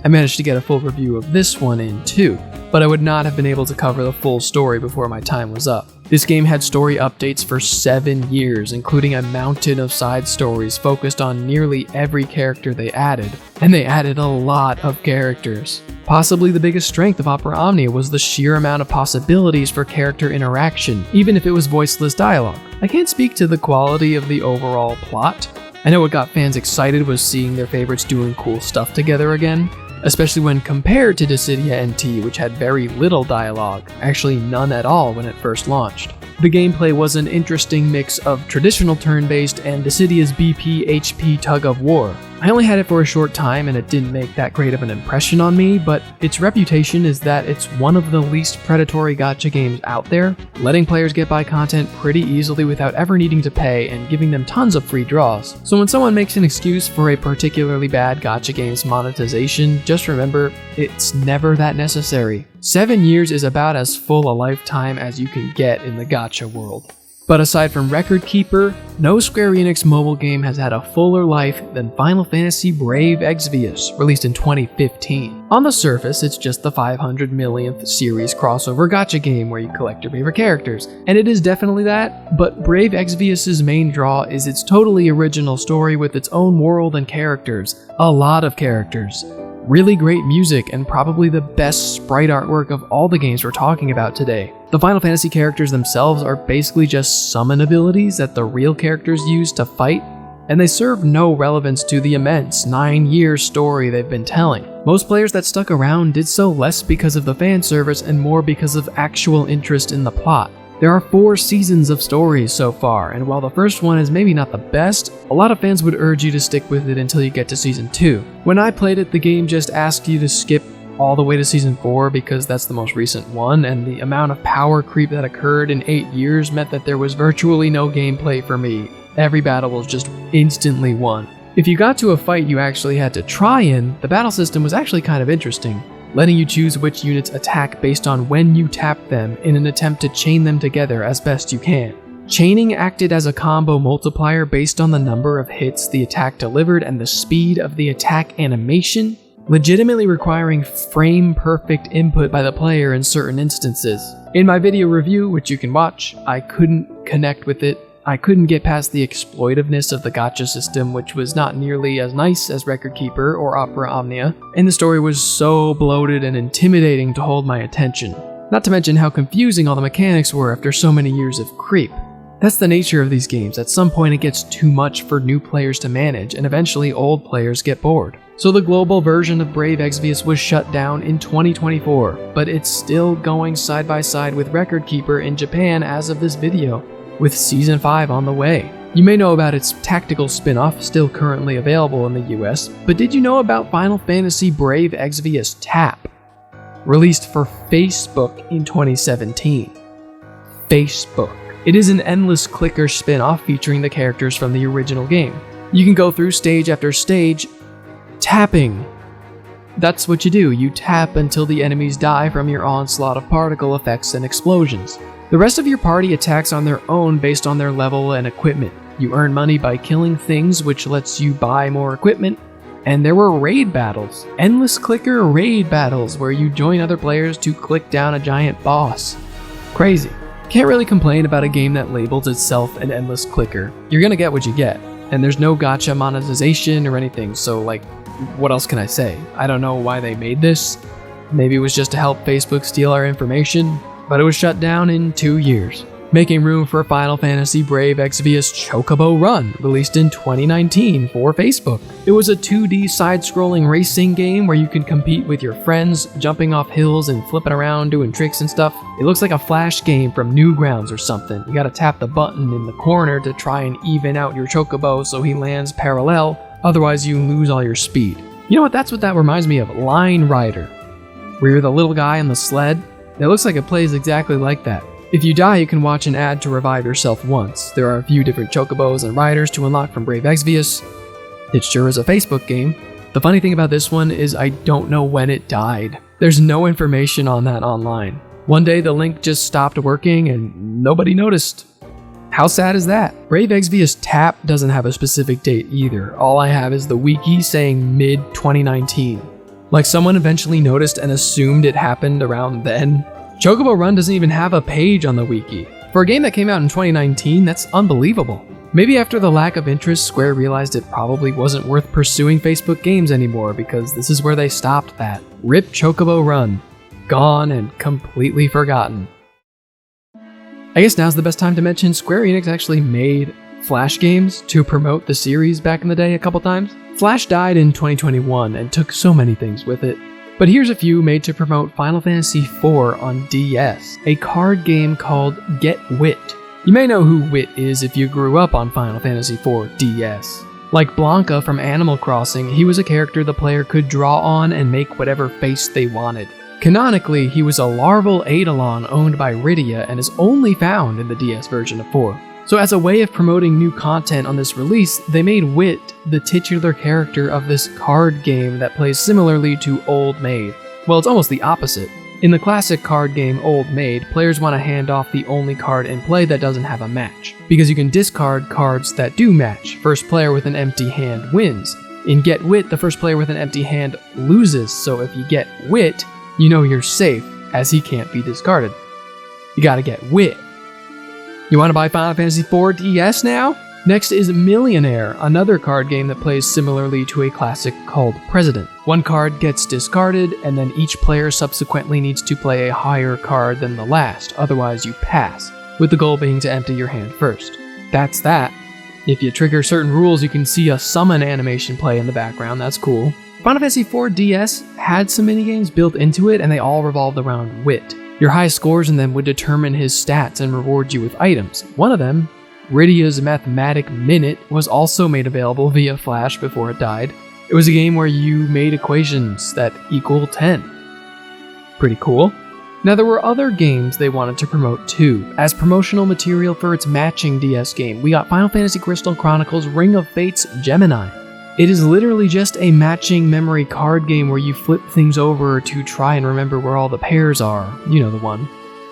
I managed to get a full review of this one in too, but I would not have been able to cover the full story before my time was up. This game had story updates for 7 years, including a mountain of side stories focused on nearly every character they added, and they added a lot of characters. Possibly the biggest strength of Opera Omnia was the sheer amount of possibilities for character interaction, even if it was voiceless dialogue. I can't speak to the quality of the overall plot. I know what got fans excited was seeing their favorites doing cool stuff together again, especially when compared to Dissidia NT, which had very little dialogue, actually none at all when it first launched. The gameplay was an interesting mix of traditional turn-based and Dissidia's BP-HP tug-of-war. I only had it for a short time and it didn't make that great of an impression on me, but its reputation is that it's one of the least predatory gacha games out there, letting players get by content pretty easily without ever needing to pay and giving them tons of free draws. So when someone makes an excuse for a particularly bad gacha game's monetization, just remember, it's never that necessary. 7 years is about as full a lifetime as you can get in the gacha world. But aside from Record Keeper, no Square Enix mobile game has had a fuller life than Final Fantasy Brave Exvius, released in 2015. On the surface, it's just the 500 millionth series crossover gacha game where you collect your favorite characters, and it is definitely that, but Brave Exvius' main draw is its totally original story with its own world and characters. A lot of characters. Really great music, and probably the best sprite artwork of all the games we're talking about today. The Final Fantasy characters themselves are basically just summon abilities that the real characters use to fight, and they serve no relevance to the immense 9-year story they've been telling. Most players that stuck around did so less because of the fan service and more because of actual interest in the plot. There are 4 seasons of stories so far, and while the first one is maybe not the best, a lot of fans would urge you to stick with it until you get to season 2. When I played it, the game just asked you to skip all the way to Season 4 because that's the most recent one, and the amount of power creep that occurred in 8 years meant that there was virtually no gameplay for me. Every battle was just instantly won. If you got to a fight you actually had to try in, the battle system was actually kind of interesting, letting you choose which units attack based on when you tap them in an attempt to chain them together as best you can. Chaining acted as a combo multiplier based on the number of hits the attack delivered and the speed of the attack animation, legitimately requiring frame-perfect input by the player in certain instances. In my video review, which you can watch, I couldn't connect with it. I couldn't get past the exploitiveness of the gacha system, which was not nearly as nice as Record Keeper or Opera Omnia, and the story was so bloated and intimidating to hold my attention. Not to mention how confusing all the mechanics were after so many years of creep. That's the nature of these games. At some point it gets too much for new players to manage, and eventually old players get bored. So the global version of Brave Exvius was shut down in 2024, but it's still going side by side with Record Keeper in Japan as of this video, with Season 5 on the way. You may know about its tactical spin-off, still currently available in the US, but did you know about Final Fantasy Brave Exvius Tap? Released for Facebook in 2017. Facebook. It is an endless clicker spin-off featuring the characters from the original game. You can go through stage after stage, tapping. That's what you do, you tap until the enemies die from your onslaught of particle effects and explosions. The rest of your party attacks on their own based on their level and equipment. You earn money by killing things, which lets you buy more equipment. And there were raid battles. Endless clicker raid battles where you join other players to click down a giant boss. Crazy. Can't really complain about a game that labels itself an endless clicker. You're gonna get what you get. And there's no gacha monetization or anything, so like, what else can I say? I don't know why they made this. Maybe it was just to help Facebook steal our information, but it was shut down in 2 years, making room for Final Fantasy Brave Exvius Chocobo Run, released in 2019 for Facebook. It was a 2D side-scrolling racing game where you can compete with your friends, jumping off hills and flipping around doing tricks and stuff. It looks like a Flash game from Newgrounds or something. You gotta tap the button in the corner to try and even out your Chocobo so he lands parallel, otherwise you lose all your speed. You know what, that's what that reminds me of, Line Rider, where you're the little guy on the sled. It looks like it plays exactly like that. If you die, you can watch an ad to revive yourself once. There are a few different chocobos and riders to unlock from Brave Exvius. It sure is a Facebook game. The funny thing about this one is I don't know when it died. There's no information on that online. One day the link just stopped working and nobody noticed. How sad is that? Brave Exvius Tap doesn't have a specific date either. All I have is the wiki saying mid-2019. Like someone eventually noticed and assumed it happened around then. Chocobo Run doesn't even have a page on the wiki. For a game that came out in 2019, that's unbelievable. Maybe after the lack of interest, Square realized it probably wasn't worth pursuing Facebook games anymore because this is where they stopped that. RIP Chocobo Run. Gone and completely forgotten. I guess now's the best time to mention Square Enix actually made Flash games to promote the series back in the day a couple times. Flash died in 2021 and took so many things with it. But here's a few made to promote Final Fantasy IV on DS, a card game called Get Wit. You may know who Wit is if you grew up on Final Fantasy IV DS. Like Blanca from Animal Crossing, he was a character the player could draw on and make whatever face they wanted. Canonically, he was a larval Eidolon owned by Rydia and is only found in the DS version of 4. So as a way of promoting new content on this release, they made Wit the titular character of this card game that plays similarly to Old Maid. Well, it's almost the opposite. In the classic card game Old Maid, players want to hand off the only card in play that doesn't have a match, because you can discard cards that do match. First player with an empty hand wins. In Get Wit, the first player with an empty hand loses, so if you get Wit, you know you're safe, as he can't be discarded. You gotta get Wit. You want to buy Final Fantasy IV DS now? Next is Millionaire, another card game that plays similarly to a classic called President. One card gets discarded, and then each player subsequently needs to play a higher card than the last, otherwise you pass, with the goal being to empty your hand first. That's that. If you trigger certain rules, you can see a summon animation play in the background, that's cool. Final Fantasy IV DS had some minigames built into it, and they all revolved around Wit. Your high scores in them would determine his stats and reward you with items. One of them, Rydia's Mathematic Minute, was also made available via Flash before it died. It was a game where you made equations that equal 10. Pretty cool. Now there were other games they wanted to promote too. As promotional material for its matching DS game, we got Final Fantasy Crystal Chronicles Ring of Fate's Gemini. It is literally just a matching memory card game where you flip things over to try and remember where all the pairs are. You know the one.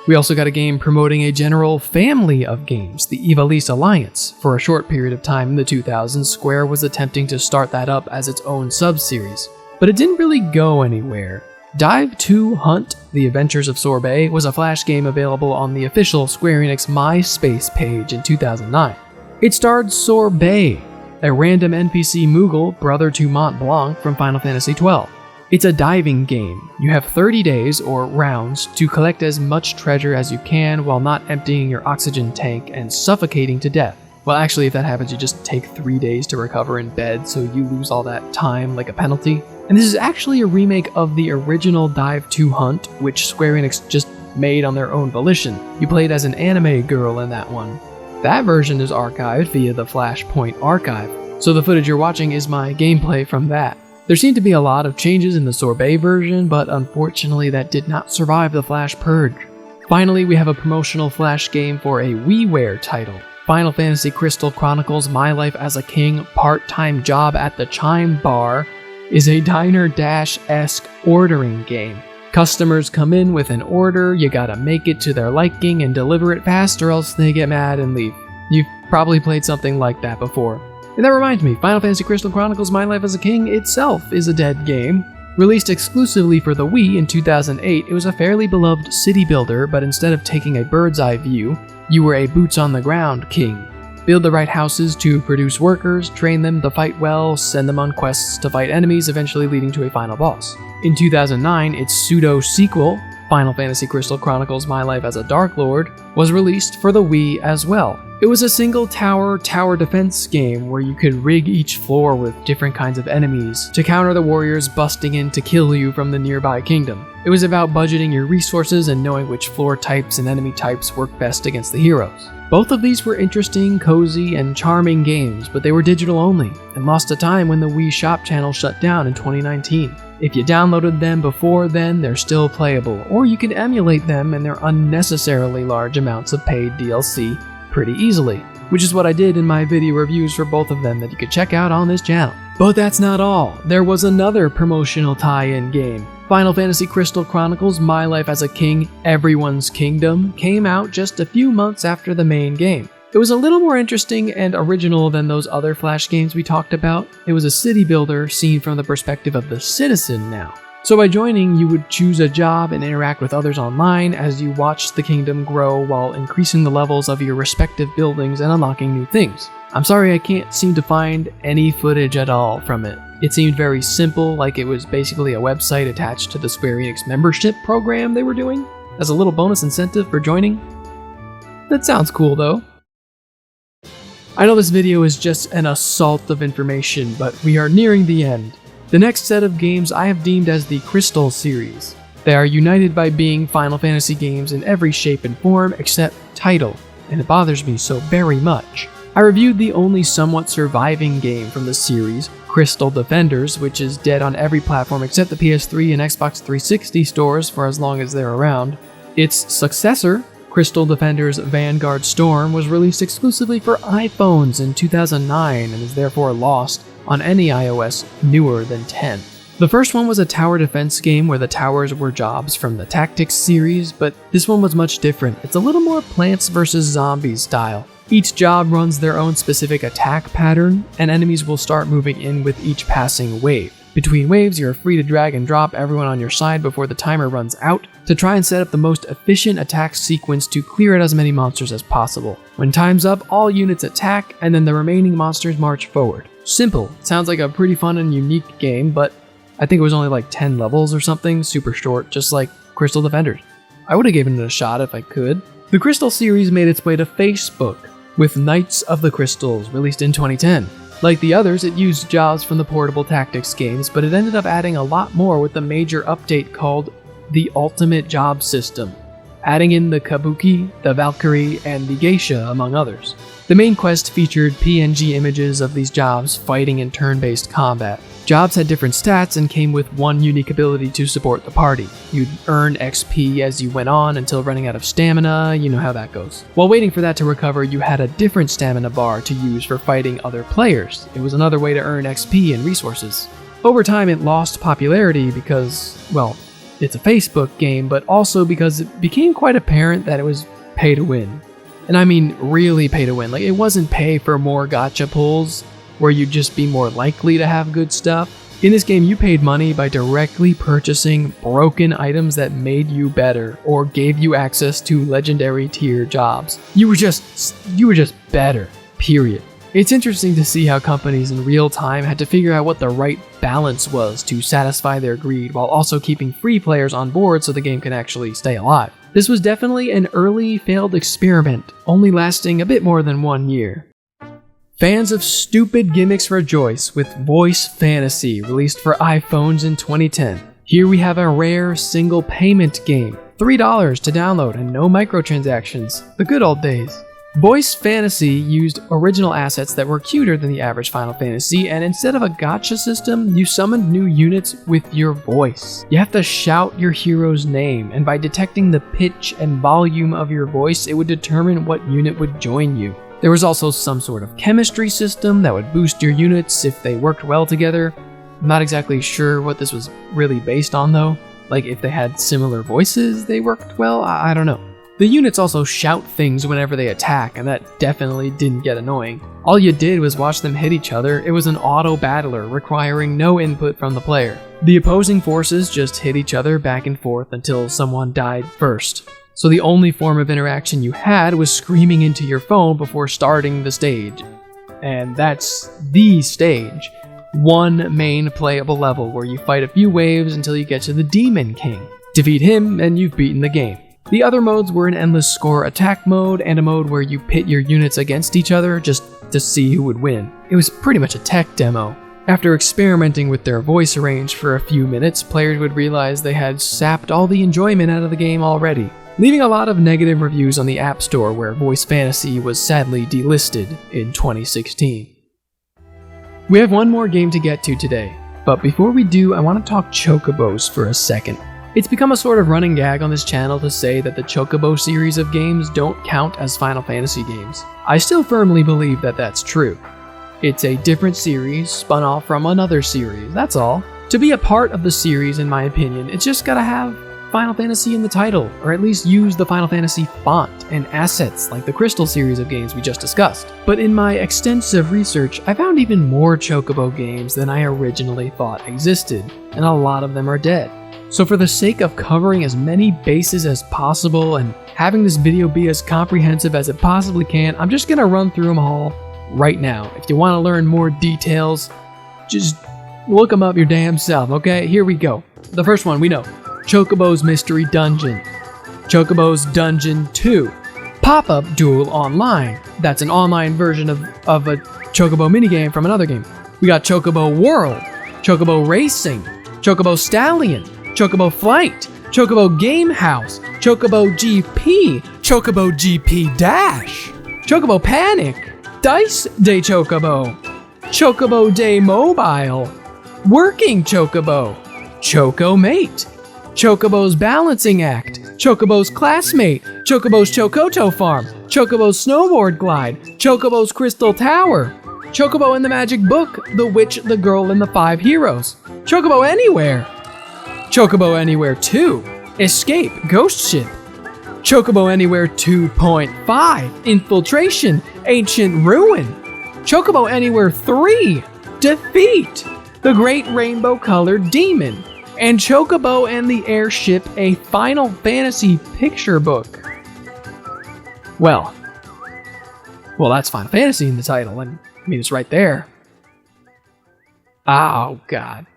We also got a game promoting a general family of games, the Ivalice Alliance. For a short period of time in the 2000s, Square was attempting to start that up as its own sub-series, but it didn't really go anywhere. Dive 2 Hunt, The Adventures of Sorbet, was a flash game available on the official Square Enix MySpace page in 2009. It starred Sorbet, a random NPC Moogle, brother to Mont Blanc from Final Fantasy XII. It's a diving game. You have 30 days, or rounds, to collect as much treasure as you can while not emptying your oxygen tank and suffocating to death. Well, actually, if that happens, you just take 3 days to recover in bed, so you lose all that time like a penalty. And this is actually a remake of the original Dive 2 Hunt, which Square Enix just made on their own volition. You played as an anime girl in that one. That version is archived via the Flashpoint archive, so the footage you're watching is my gameplay from that. There seemed to be a lot of changes in the Sorbet version, but unfortunately that did not survive the Flash Purge. Finally, we have a promotional Flash game for a WiiWare title. Final Fantasy Crystal Chronicles My Life as a King Part-Time Job at the Chime Bar is a Diner Dash-esque ordering game. Customers come in with an order, you gotta make it to their liking and deliver it fast or else they get mad and leave. You've probably played something like that before. And that reminds me, Final Fantasy Crystal Chronicles My Life as a King itself is a dead game. Released exclusively for the Wii in 2008, it was a fairly beloved city builder, but instead of taking a bird's eye view, you were a boots-on-the-ground king. Build the right houses to produce workers, train them to fight well, send them on quests to fight enemies, eventually leading to a final boss. In 2009, its pseudo-sequel, Final Fantasy Crystal Chronicles My Life as a Dark Lord, was released for the Wii as well. It was a single tower defense game where you could rig each floor with different kinds of enemies to counter the warriors busting in to kill you from the nearby kingdom. It was about budgeting your resources and knowing which floor types and enemy types work best against the heroes. Both of these were interesting, cozy, and charming games, but they were digital only, and lost to time when the Wii Shop channel shut down in 2019. If you downloaded them before then, they're still playable, or you can emulate them and their unnecessarily large amounts of paid DLC pretty easily, which is what I did in my video reviews for both of them that you could check out on this channel. But that's not all. There was another promotional tie-in game. Final Fantasy Crystal Chronicles My Life as a King Everyone's Kingdom came out just a few months after the main game. It was a little more interesting and original than those other Flash games we talked about. It was a city builder seen from the perspective of the citizen now. So by joining, you would choose a job and interact with others online as you watched the kingdom grow while increasing the levels of your respective buildings and unlocking new things. I'm sorry I can't seem to find any footage at all from it. It seemed very simple, like it was basically a website attached to the Square Enix membership program they were doing, as a little bonus incentive for joining. That sounds cool though. I know this video is just an assault of information, but we are nearing the end. The next set of games I have deemed as the Crystal series. They are united by being Final Fantasy games in every shape and form except title, and it bothers me so very much. I reviewed the only somewhat surviving game from the series, Crystal Defenders, which is dead on every platform except the PS3 and Xbox 360 stores for as long as they're around. Its successor, Crystal Defenders Vanguard Storm, was released exclusively for iPhones in 2009 and is therefore lost on any iOS newer than 10. The first one was a tower defense game where the towers were jobs from the Tactics series, but this one was much different. It's a little more Plants vs. Zombies style. Each job runs their own specific attack pattern, and enemies will start moving in with each passing wave. Between waves, you're free to drag and drop everyone on your side before the timer runs out to try and set up the most efficient attack sequence to clear out as many monsters as possible. When time's up, all units attack, and then the remaining monsters march forward. Simple. It sounds like a pretty fun and unique game, but I think it was only like 10 levels or something, super short, just like Crystal Defenders. I would have given it a shot if I could. The Crystal series made its way to Facebook with Knights of the Crystals, released in 2010. Like the others, it used jobs from the portable Tactics games, but it ended up adding a lot more with the major update called the Ultimate Job System. adding in the Kabuki, the Valkyrie, and the Geisha, among others. The main quest featured PNG images of these jobs fighting in turn-based combat. Jobs had different stats and came with one unique ability to support the party. You'd earn XP as you went on until running out of stamina, you know how that goes. While waiting for that to recover, you had a different stamina bar to use for fighting other players. It was another way to earn XP and resources. Over time it lost popularity because, well, it's a Facebook game, but also because it became quite apparent that it was pay to win. And I mean really pay to win. Like, it wasn't pay for more gacha pulls, where you'd just be more likely to have good stuff. In this game, you paid money by directly purchasing broken items that made you better or gave you access to legendary tier jobs. You were just better, period. It's interesting to see how companies in real time had to figure out what the right balance was to satisfy their greed while also keeping free players on board so the game can actually stay alive. This was definitely an early failed experiment, only lasting a bit more than 1 year. Fans of stupid gimmicks rejoice with Voice Fantasy, released for iPhones in 2010. Here we have a rare single payment game, $3 to download and no microtransactions, the good old days. Voice Fantasy used original assets that were cuter than the average Final Fantasy, and instead of a gacha system, you summoned new units with your voice. You have to shout your hero's name, and by detecting the pitch and volume of your voice, it would determine what unit would join you. There was also some sort of chemistry system that would boost your units if they worked well together. I'm not exactly sure what this was really based on though. Like, if they had similar voices, they worked well? I don't know. The units also shout things whenever they attack, and that definitely didn't get annoying. All you did was watch them hit each other. It was an auto battler requiring no input from the player. The opposing forces just hit each other back and forth until someone died first. So the only form of interaction you had was screaming into your phone before starting the stage. And that's the stage. One main playable level where you fight a few waves until you get to the Demon King. Defeat him and you've beaten the game. The other modes were an endless score attack mode and a mode where you pit your units against each other just to see who would win. It was pretty much a tech demo. After experimenting with their voice range for a few minutes, players would realize they had sapped all the enjoyment out of the game already, leaving a lot of negative reviews on the App Store, where Voice Fantasy was sadly delisted in 2016. We have one more game to get to today, but before we do, I want to talk Chocobos for a second. It's become a sort of running gag on this channel to say that the Chocobo series of games don't count as Final Fantasy games. I still firmly believe that that's true. It's a different series spun off from another series, that's all. To be a part of the series, in my opinion, it's just gotta have Final Fantasy in the title, or at least use the Final Fantasy font and assets like the Crystal series of games we just discussed. But in my extensive research, I found even more Chocobo games than I originally thought existed, and a lot of them are dead. So for the sake of covering as many bases as possible and having this video be as comprehensive as it possibly can, I'm just gonna run through them all right now. If you want to learn more details, just look them up your damn self, okay? Here we go. The first one we know. Chocobo's Mystery Dungeon. Chocobo's Dungeon 2. Pop-Up Duel Online. That's an online version of a Chocobo minigame from another game. We got Chocobo World. Chocobo Racing. Chocobo Stallion. Chocobo Flight. Chocobo Game House. Chocobo GP. Chocobo GP Dash. Chocobo Panic. Dice Day Chocobo. Chocobo Day Mobile. Working Chocobo. Choco Mate. Chocobo's Balancing Act, Chocobo's Classmate, Chocobo's Chocoto Farm, Chocobo's Snowboard Glide, Chocobo's Crystal Tower, Chocobo and the Magic Book, The Witch, the Girl, and the Five Heroes, Chocobo Anywhere, Chocobo Anywhere 2, Escape, Ghost Ship, Chocobo Anywhere 2.5, Infiltration, Ancient Ruin, Chocobo Anywhere 3, Defeat, The Great Rainbow Colored Demon, and Chocobo and the Airship, a Final Fantasy picture book. Well, that's Final Fantasy in the title. I mean, it's right there. Oh, God.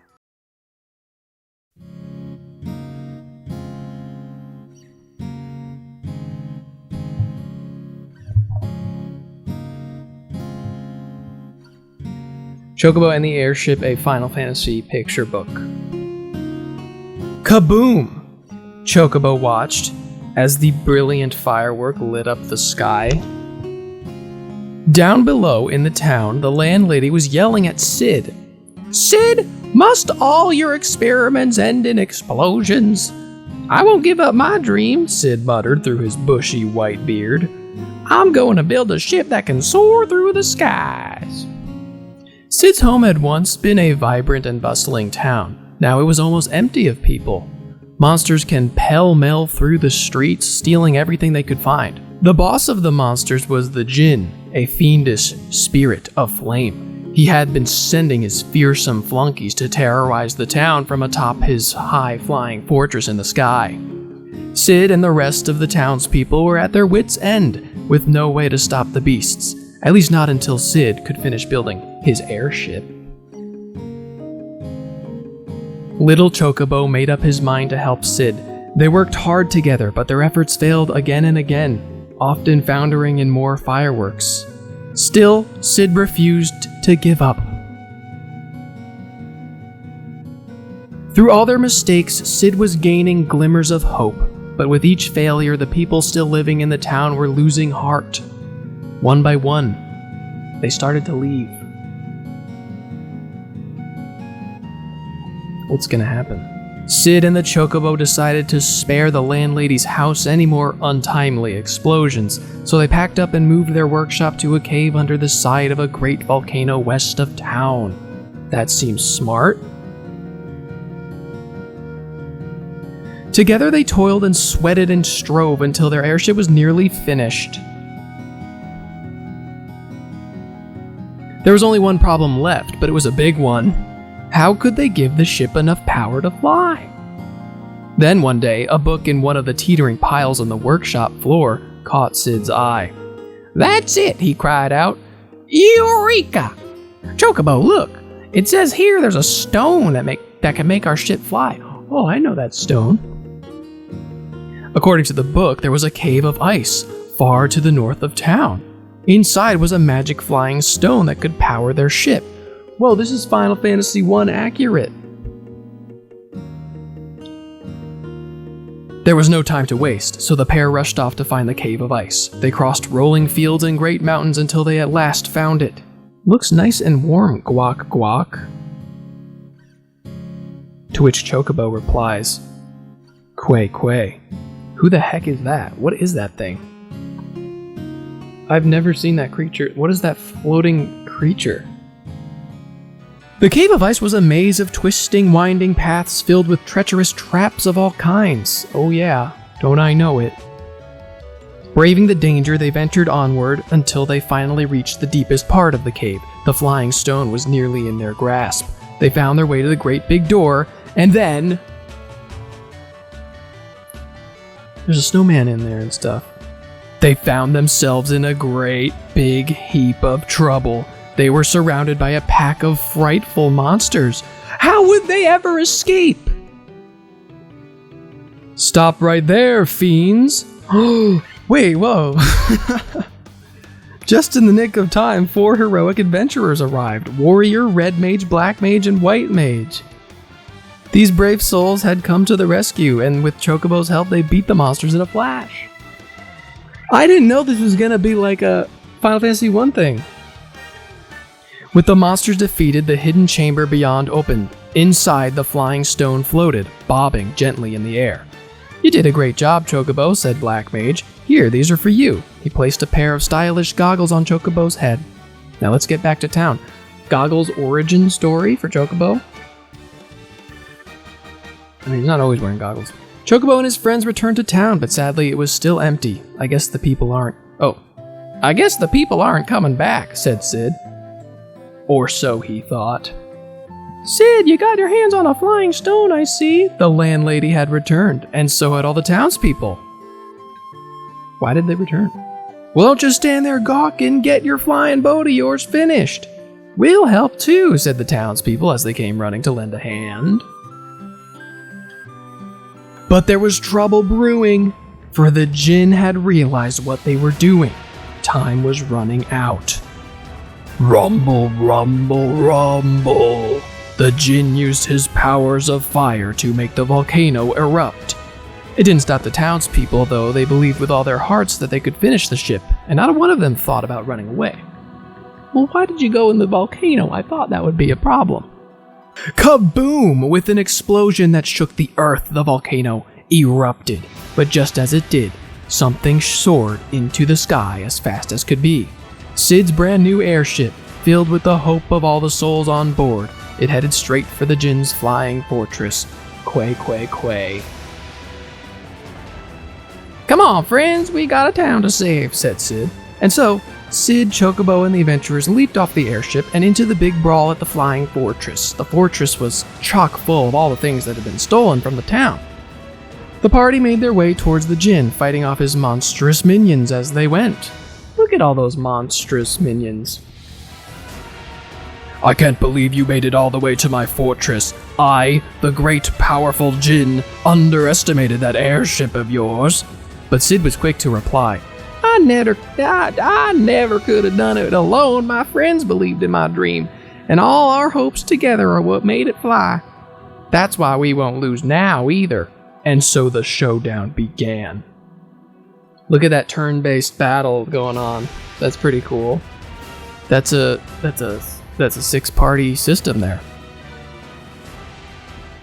Chocobo and the Airship, a Final Fantasy picture book. Kaboom! Chocobo watched. as the brilliant firework lit up the sky. Down below in the town, the landlady was yelling at Sid. "Sid, must all your experiments end in explosions?" "I won't give up my dream," Sid muttered through his bushy white beard. "I'm going to build a ship that can soar through the skies." Sid's home had once been a vibrant and bustling town. Now it was almost empty of people. Monsters can pell-mell through the streets, stealing everything they could find. The boss of the monsters was the Djinn, a fiendish spirit of flame. He had been sending his fearsome flunkies to terrorize the town from atop his high-flying fortress in the sky. Sid and the rest of the townspeople were at their wits' end, with no way to stop the beasts, at least not until Sid could finish building his airship. Little Chocobo made up his mind to help Sid. They worked hard together, but their efforts failed again and again, often foundering in more fireworks. Still, Sid refused to give up. Through all their mistakes, Sid was gaining glimmers of hope, but with each failure, the people still living in the town were losing heart. One by one, they started to leave. What's gonna happen? Sid and the Chocobo decided to spare the landlady's house any more untimely explosions, so they packed up and moved their workshop to a cave under the side of a great volcano west of town. That seems smart. Together they toiled and sweated and strove until their airship was nearly finished. There was only one problem left, but it was a big one. How could they give the ship enough power to fly? Then one day, a book in one of the teetering piles on the workshop floor caught Sid's eye. "That's it," he cried out. "Eureka! Chocobo, look! It says here there's a stone that can make our ship fly." "Oh, I know that stone." According to the book, there was a cave of ice far to the north of town. Inside was a magic flying stone that could power their ship. Whoa, this is Final Fantasy I accurate. There was no time to waste, so the pair rushed off to find the cave of ice. They crossed rolling fields and great mountains until they at last found it. "Looks nice and warm, guac guac." To which Chocobo replies, "Quay quay. Who the heck is that? What is that thing? I've never seen that creature. What is that floating creature?" The Cave of Ice was a maze of twisting, winding paths filled with treacherous traps of all kinds. Oh yeah, don't I know it. Braving the danger, they ventured onward until they finally reached the deepest part of the cave. The flying stone was nearly in their grasp. They found their way to the great big door, and then... there's a snowman in there and stuff. They found themselves in a great big heap of trouble. They were surrounded by a pack of frightful monsters. How would they ever escape? "Stop right there, fiends." Wait, whoa. Just in the nick of time, 4 heroic adventurers arrived. Warrior, Red Mage, Black Mage, and White Mage. These brave souls had come to the rescue, and with Chocobo's help, they beat the monsters in a flash. I didn't know this was gonna be like a Final Fantasy I thing. With the monsters defeated, the hidden chamber beyond opened. Inside, the flying stone floated, bobbing gently in the air. "You did a great job, Chocobo," said Black Mage. "Here, these are for you." He placed a pair of stylish goggles on Chocobo's head. Now let's get back to town. Goggles' origin story for Chocobo? I mean, he's not always wearing goggles. Chocobo and his friends returned to town, but sadly it was still empty. I guess the people aren't coming back, said Sid. Or so he thought. "Sid, you got your hands on a flying stone, I see." The landlady had returned, and so had all the townspeople. Why did they return? "Well, don't just stand there gawking. Get your flying boat of yours finished." "We'll help too," said the townspeople as they came running to lend a hand. But there was trouble brewing, for the Djinn had realized what they were doing. Time was running out. Rumble, rumble, rumble. The Djinn used his powers of fire to make the volcano erupt. It didn't stop the townspeople, though. They believed with all their hearts that they could finish the ship, and not one of them thought about running away. Well, why did you go in the volcano? I thought that would be a problem. Kaboom! With an explosion that shook the earth, the volcano erupted. But just as it did, something soared into the sky as fast as could be. Cid's brand new airship, filled with the hope of all the souls on board. It headed straight for the Djinn's flying fortress. Quay, quay, quay. Come on, friends, we got a town to save, said Cid. And so, Cid, Chocobo, and the adventurers leaped off the airship and into the big brawl at the flying fortress. The fortress was chock full of all the things that had been stolen from the town. The party made their way towards the Djinn, fighting off his monstrous minions as they went. Look at all those monstrous minions. I can't believe you made it all the way to my fortress. I, the great powerful Djinn, underestimated that airship of yours. But Cid was quick to reply. I never could have done it alone. My friends believed in my dream, and all our hopes together are what made it fly. That's why we won't lose now either. And so the showdown began. Look at that turn-based battle going on. That's pretty cool. That's a 6-party system there.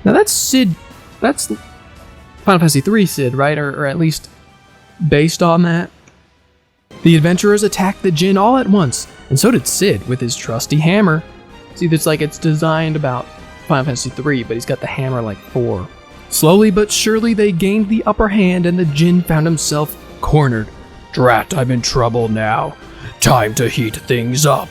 Now that's Cid. That's Final Fantasy III Cid, right? Or at least based on that. The adventurers attacked the Djinn all at once, and so did Cid with his trusty hammer. See, it's designed about Final Fantasy III, but he's got the hammer like 4. Slowly but surely they gained the upper hand, and the Djinn found himself cornered. Drat, I'm in trouble now. Time to heat things up.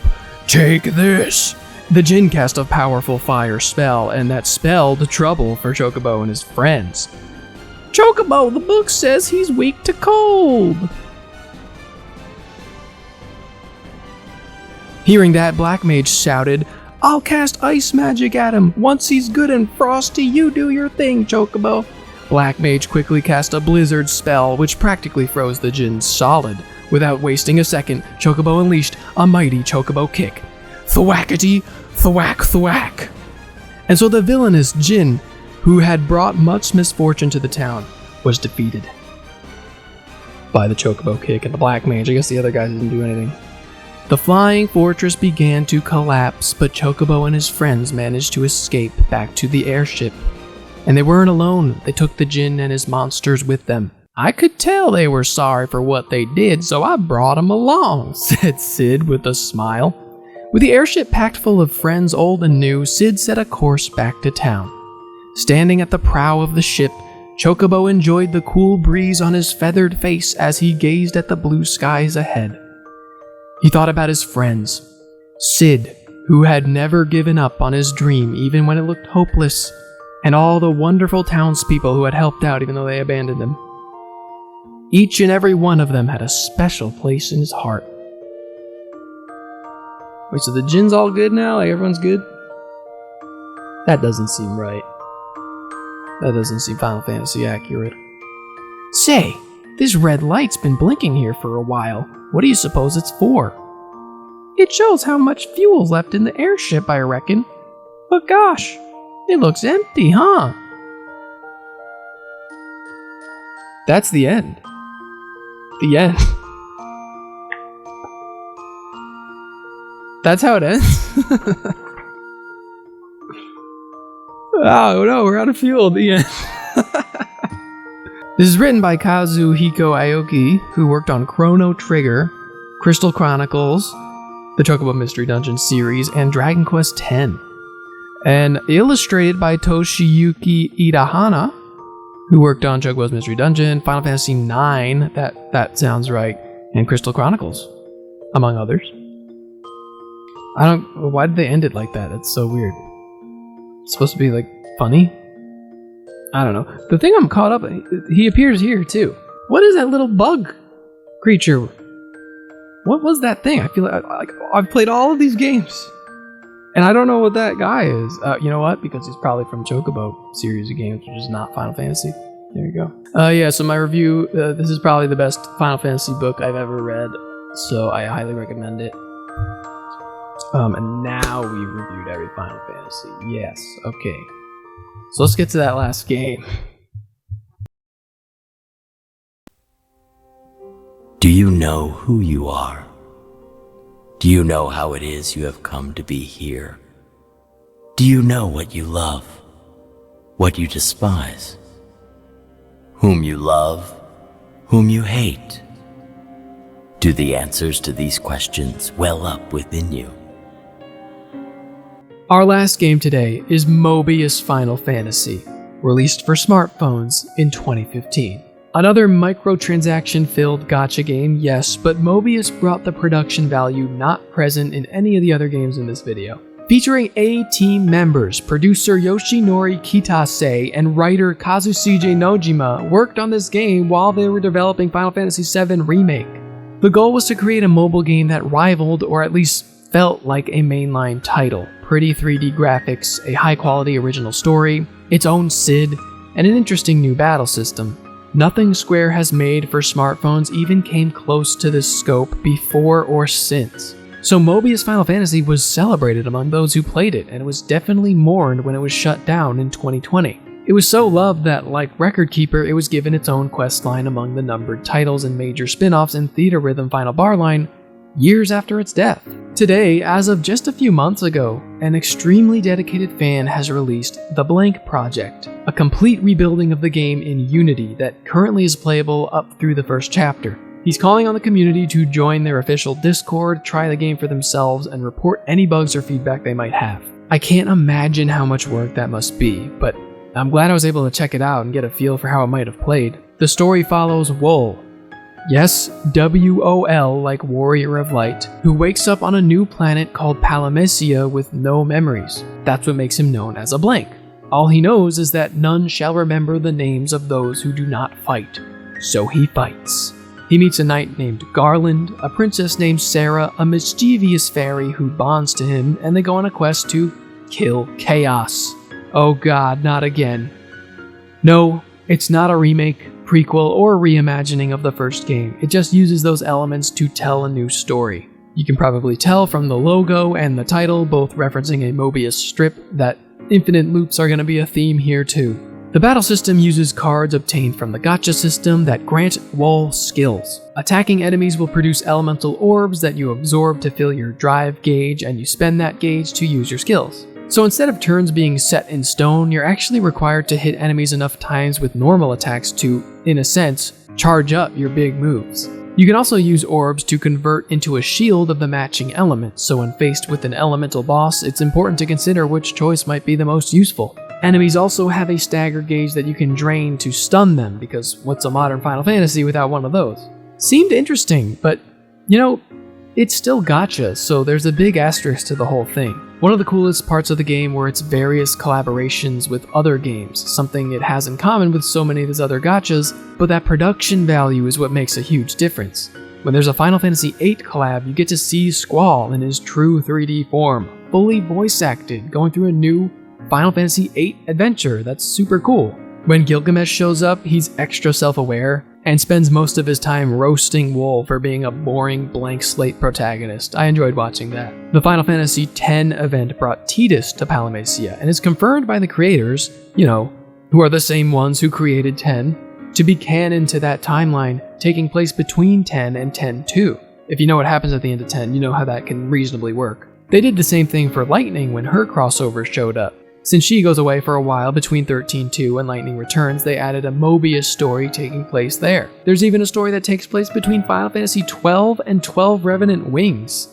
Take this. The Djinn cast a powerful fire spell, and that spelled trouble for Chocobo and his friends. Chocobo, the book says he's weak to cold. Hearing that, Black Mage shouted, I'll cast ice magic at him. Once he's good and frosty, you do your thing, Chocobo. Black Mage quickly cast a blizzard spell, which practically froze the Djinn solid. Without wasting a second, Chocobo unleashed a mighty Chocobo kick. Thwackety, thwack, thwack. And so the villainous Djinn, who had brought much misfortune to the town, was defeated by the Chocobo kick and the Black Mage. I guess the other guys didn't do anything. The flying fortress began to collapse, but Chocobo and his friends managed to escape back to the airship. And they weren't alone. They took the Djinn and his monsters with them. I could tell they were sorry for what they did, so I brought them along, said Cid with a smile. With the airship packed full of friends old and new, Cid set a course back to town. Standing at the prow of the ship, Chocobo enjoyed the cool breeze on his feathered face as he gazed at the blue skies ahead. He thought about his friends. Cid, who had never given up on his dream even when it looked hopeless, and all the wonderful townspeople who had helped out even though they abandoned him. Each and every one of them had a special place in his heart. Wait, so the Djinn's all good now? Like everyone's good? That doesn't seem right. That doesn't seem Final Fantasy accurate. Say, this red light's been blinking here for a while. What do you suppose it's for? It shows how much fuel's left in the airship, I reckon. But gosh, it looks empty, huh? That's the end. The end. That's how it ends? Oh no, we're out of fuel at the end. This is written by Kazuhiko Aoki, who worked on Chrono Trigger, Crystal Chronicles, the Chocobo Mystery Dungeon series, and Dragon Quest X. And illustrated by Toshiyuki Idahana, who worked on Chocobo's Mystery Dungeon, Final Fantasy IX, that sounds right, and Crystal Chronicles, among others. Why did they end it like that? That's so weird. It's supposed to be, like, funny? I don't know. The thing I'm caught up in, he appears here, too. What is that little bug creature? What was that thing? I feel like I've played all of these games, and I don't know what that guy is. You know what? Because he's probably from Chocobo series of games, which is not Final Fantasy. There you go. Yeah, so my review, this is probably the best Final Fantasy book I've ever read, so I highly recommend it. And now we reviewed every Final Fantasy. Yes, okay. So let's get to that last game. Do you know who you are? Do you know how it is you have come to be here? Do you know what you love, what you despise, whom you love, whom you hate? Do the answers to these questions well up within you? Our last game today is Mobius Final Fantasy, released for smartphones in 2015. Another microtransaction-filled gacha game, yes, but Mobius brought the production value not present in any of the other games in this video. Featuring A-Team members, producer Yoshinori Kitase and writer Kazushige Nojima worked on this game while they were developing Final Fantasy VII Remake. The goal was to create a mobile game that rivaled, or at least felt like, a mainline title. Pretty 3D graphics, a high-quality original story, its own SID, and an interesting new battle system. Nothing Square has made for smartphones even came close to this scope before or since. So Mobius Final Fantasy was celebrated among those who played it, and it was definitely mourned when it was shut down in 2020. It was so loved that, like Record Keeper, it was given its own questline among the numbered titles and major spin-offs in Theatrhythm Final Bar Line years after its death. Today, as of just a few months ago, an extremely dedicated fan has released The Blank Project, a complete rebuilding of the game in Unity that currently is playable up through the first chapter. He's calling on the community to join their official Discord, try the game for themselves, and report any bugs or feedback they might have. I can't imagine how much work that must be, but I'm glad I was able to check it out and get a feel for how it might have played. The story follows Wol. Yes, W-O-L like Warrior of Light, who wakes up on a new planet called Palamecia with no memories. That's what makes him known as a blank. All he knows is that none shall remember the names of those who do not fight. So he fights. He meets a knight named Garland, a princess named Sarah, a mischievous fairy who bonds to him, and they go on a quest to kill Chaos. Oh god, not again. No, it's not a remake, prequel, or reimagining of the first game. It just uses those elements to tell a new story. You can probably tell from the logo and the title, both referencing a Mobius strip, that infinite loops are going to be a theme here too. The battle system uses cards obtained from the gacha system that grant Wol skills. Attacking enemies will produce elemental orbs that you absorb to fill your drive gauge, and you spend that gauge to use your skills. So instead of turns being set in stone, you're actually required to hit enemies enough times with normal attacks to, in a sense, charge up your big moves. You can also use orbs to convert into a shield of the matching element, so when faced with an elemental boss, it's important to consider which choice might be the most useful. Enemies also have a stagger gauge that you can drain to stun them, because what's a modern Final Fantasy without one of those? Seemed interesting, but, you know, it's still gacha, so there's a big asterisk to the whole thing. One of the coolest parts of the game were its various collaborations with other games, something it has in common with so many of its other gachas, but that production value is what makes a huge difference. When there's a Final Fantasy VIII collab, you get to see Squall in his true 3D form, fully voice acted, going through a new Final Fantasy VIII adventure. That's super cool. When Gilgamesh shows up, he's extra self-aware and spends most of his time roasting Wol for being a boring blank slate protagonist. I enjoyed watching that. The Final Fantasy X event brought Tidus to Palamecia, and is confirmed by the creators, you know, who are the same ones who created 10, to be canon to that timeline, taking place between 10 and 10-2. If you know what happens at the end of 10, you know how that can reasonably work. They did the same thing for Lightning when her crossover showed up. Since she goes away for a while between 13-2 and Lightning Returns, they added a Mobius story taking place there. There's even a story that takes place between Final Fantasy XII and 12 Revenant Wings.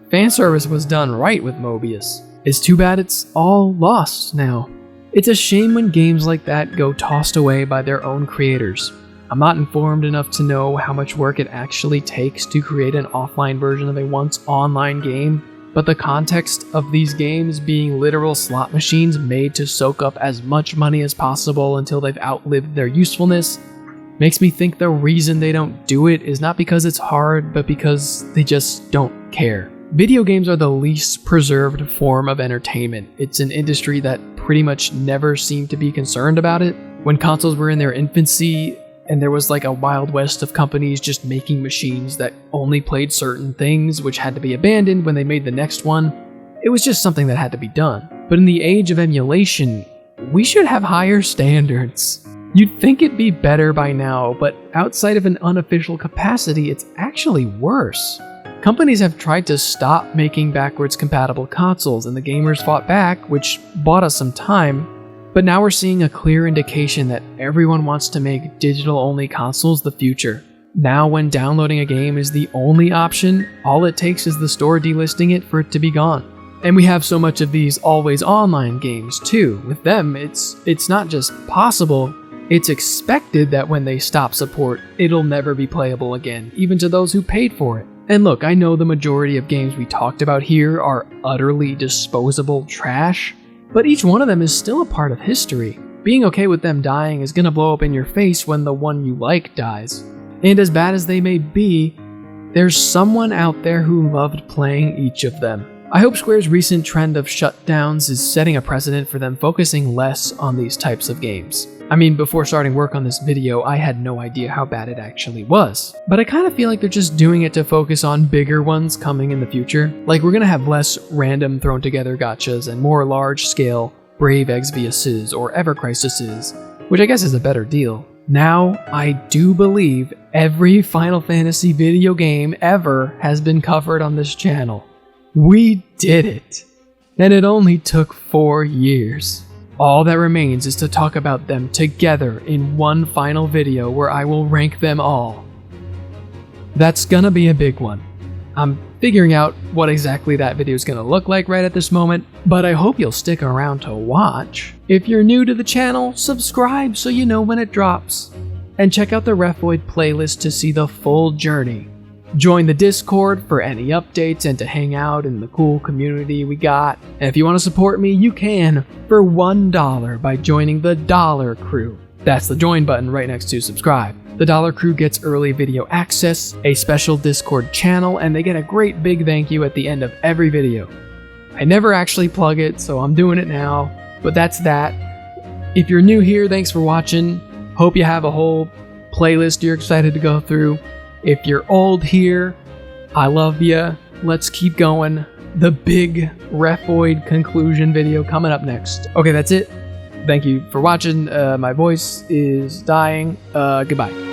Fanservice was done right with Mobius. It's too bad it's all lost now. It's a shame when games like that go tossed away by their own creators. I'm not informed enough to know how much work it actually takes to create an offline version of a once online game, but the context of these games being literal slot machines made to soak up as much money as possible until they've outlived their usefulness makes me think the reason they don't do it is not because it's hard, but because they just don't care. Video games are the least preserved form of entertainment. It's an industry that pretty much never seemed to be concerned about it. When consoles were in their infancy, and there was like a wild west of companies just making machines that only played certain things, which had to be abandoned when they made the next one. It was just something that had to be done. But in the age of emulation, we should have higher standards. You'd think it'd be better by now, but outside of an unofficial capacity, it's actually worse. Companies have tried to stop making backwards compatible consoles, and the gamers fought back, which bought us some time. But now we're seeing a clear indication that everyone wants to make digital-only consoles the future. Now when downloading a game is the only option, all it takes is the store delisting it for it to be gone. And we have so much of these always online games too. With them, it's not just possible, it's expected that when they stop support, it'll never be playable again, even to those who paid for it. And look, I know the majority of games we talked about here are utterly disposable trash, but each one of them is still a part of history. Being okay with them dying is gonna blow up in your face when the one you like dies. And as bad as they may be, there's someone out there who loved playing each of them. I hope Square's recent trend of shutdowns is setting a precedent for them focusing less on these types of games. I mean, before starting work on this video, I had no idea how bad it actually was. But I kind of feel like they're just doing it to focus on bigger ones coming in the future. Like, we're gonna have less random thrown together gotchas and more large scale Brave Exviuses or Ever Crises, which I guess is a better deal. Now, I do believe every Final Fantasy video game ever has been covered on this channel. We did it! And it only took 4 years. All that remains is to talk about them together in one final video where I will rank them all. That's gonna be a big one. I'm figuring out what exactly that video is gonna look like right at this moment, but I hope you'll stick around to watch. If you're new to the channel, subscribe so you know when it drops. And check out the REFFOID playlist to see the full journey. Join the Discord for any updates and to hang out in the cool community we got. And if you want to support me, you can for $1 by joining the Dollar Crew. That's the join button right next to subscribe. The Dollar Crew gets early video access, a special Discord channel, and they get a great big thank you at the end of every video. I never actually plug it, so I'm doing it now, but that's that. If you're new here, thanks for watching. Hope you have a whole playlist you're excited to go through. If you're old here, I love ya. Let's keep going. The big REFFOID conclusion video coming up next. Okay, that's it. Thank you for watching. My voice is dying. Goodbye.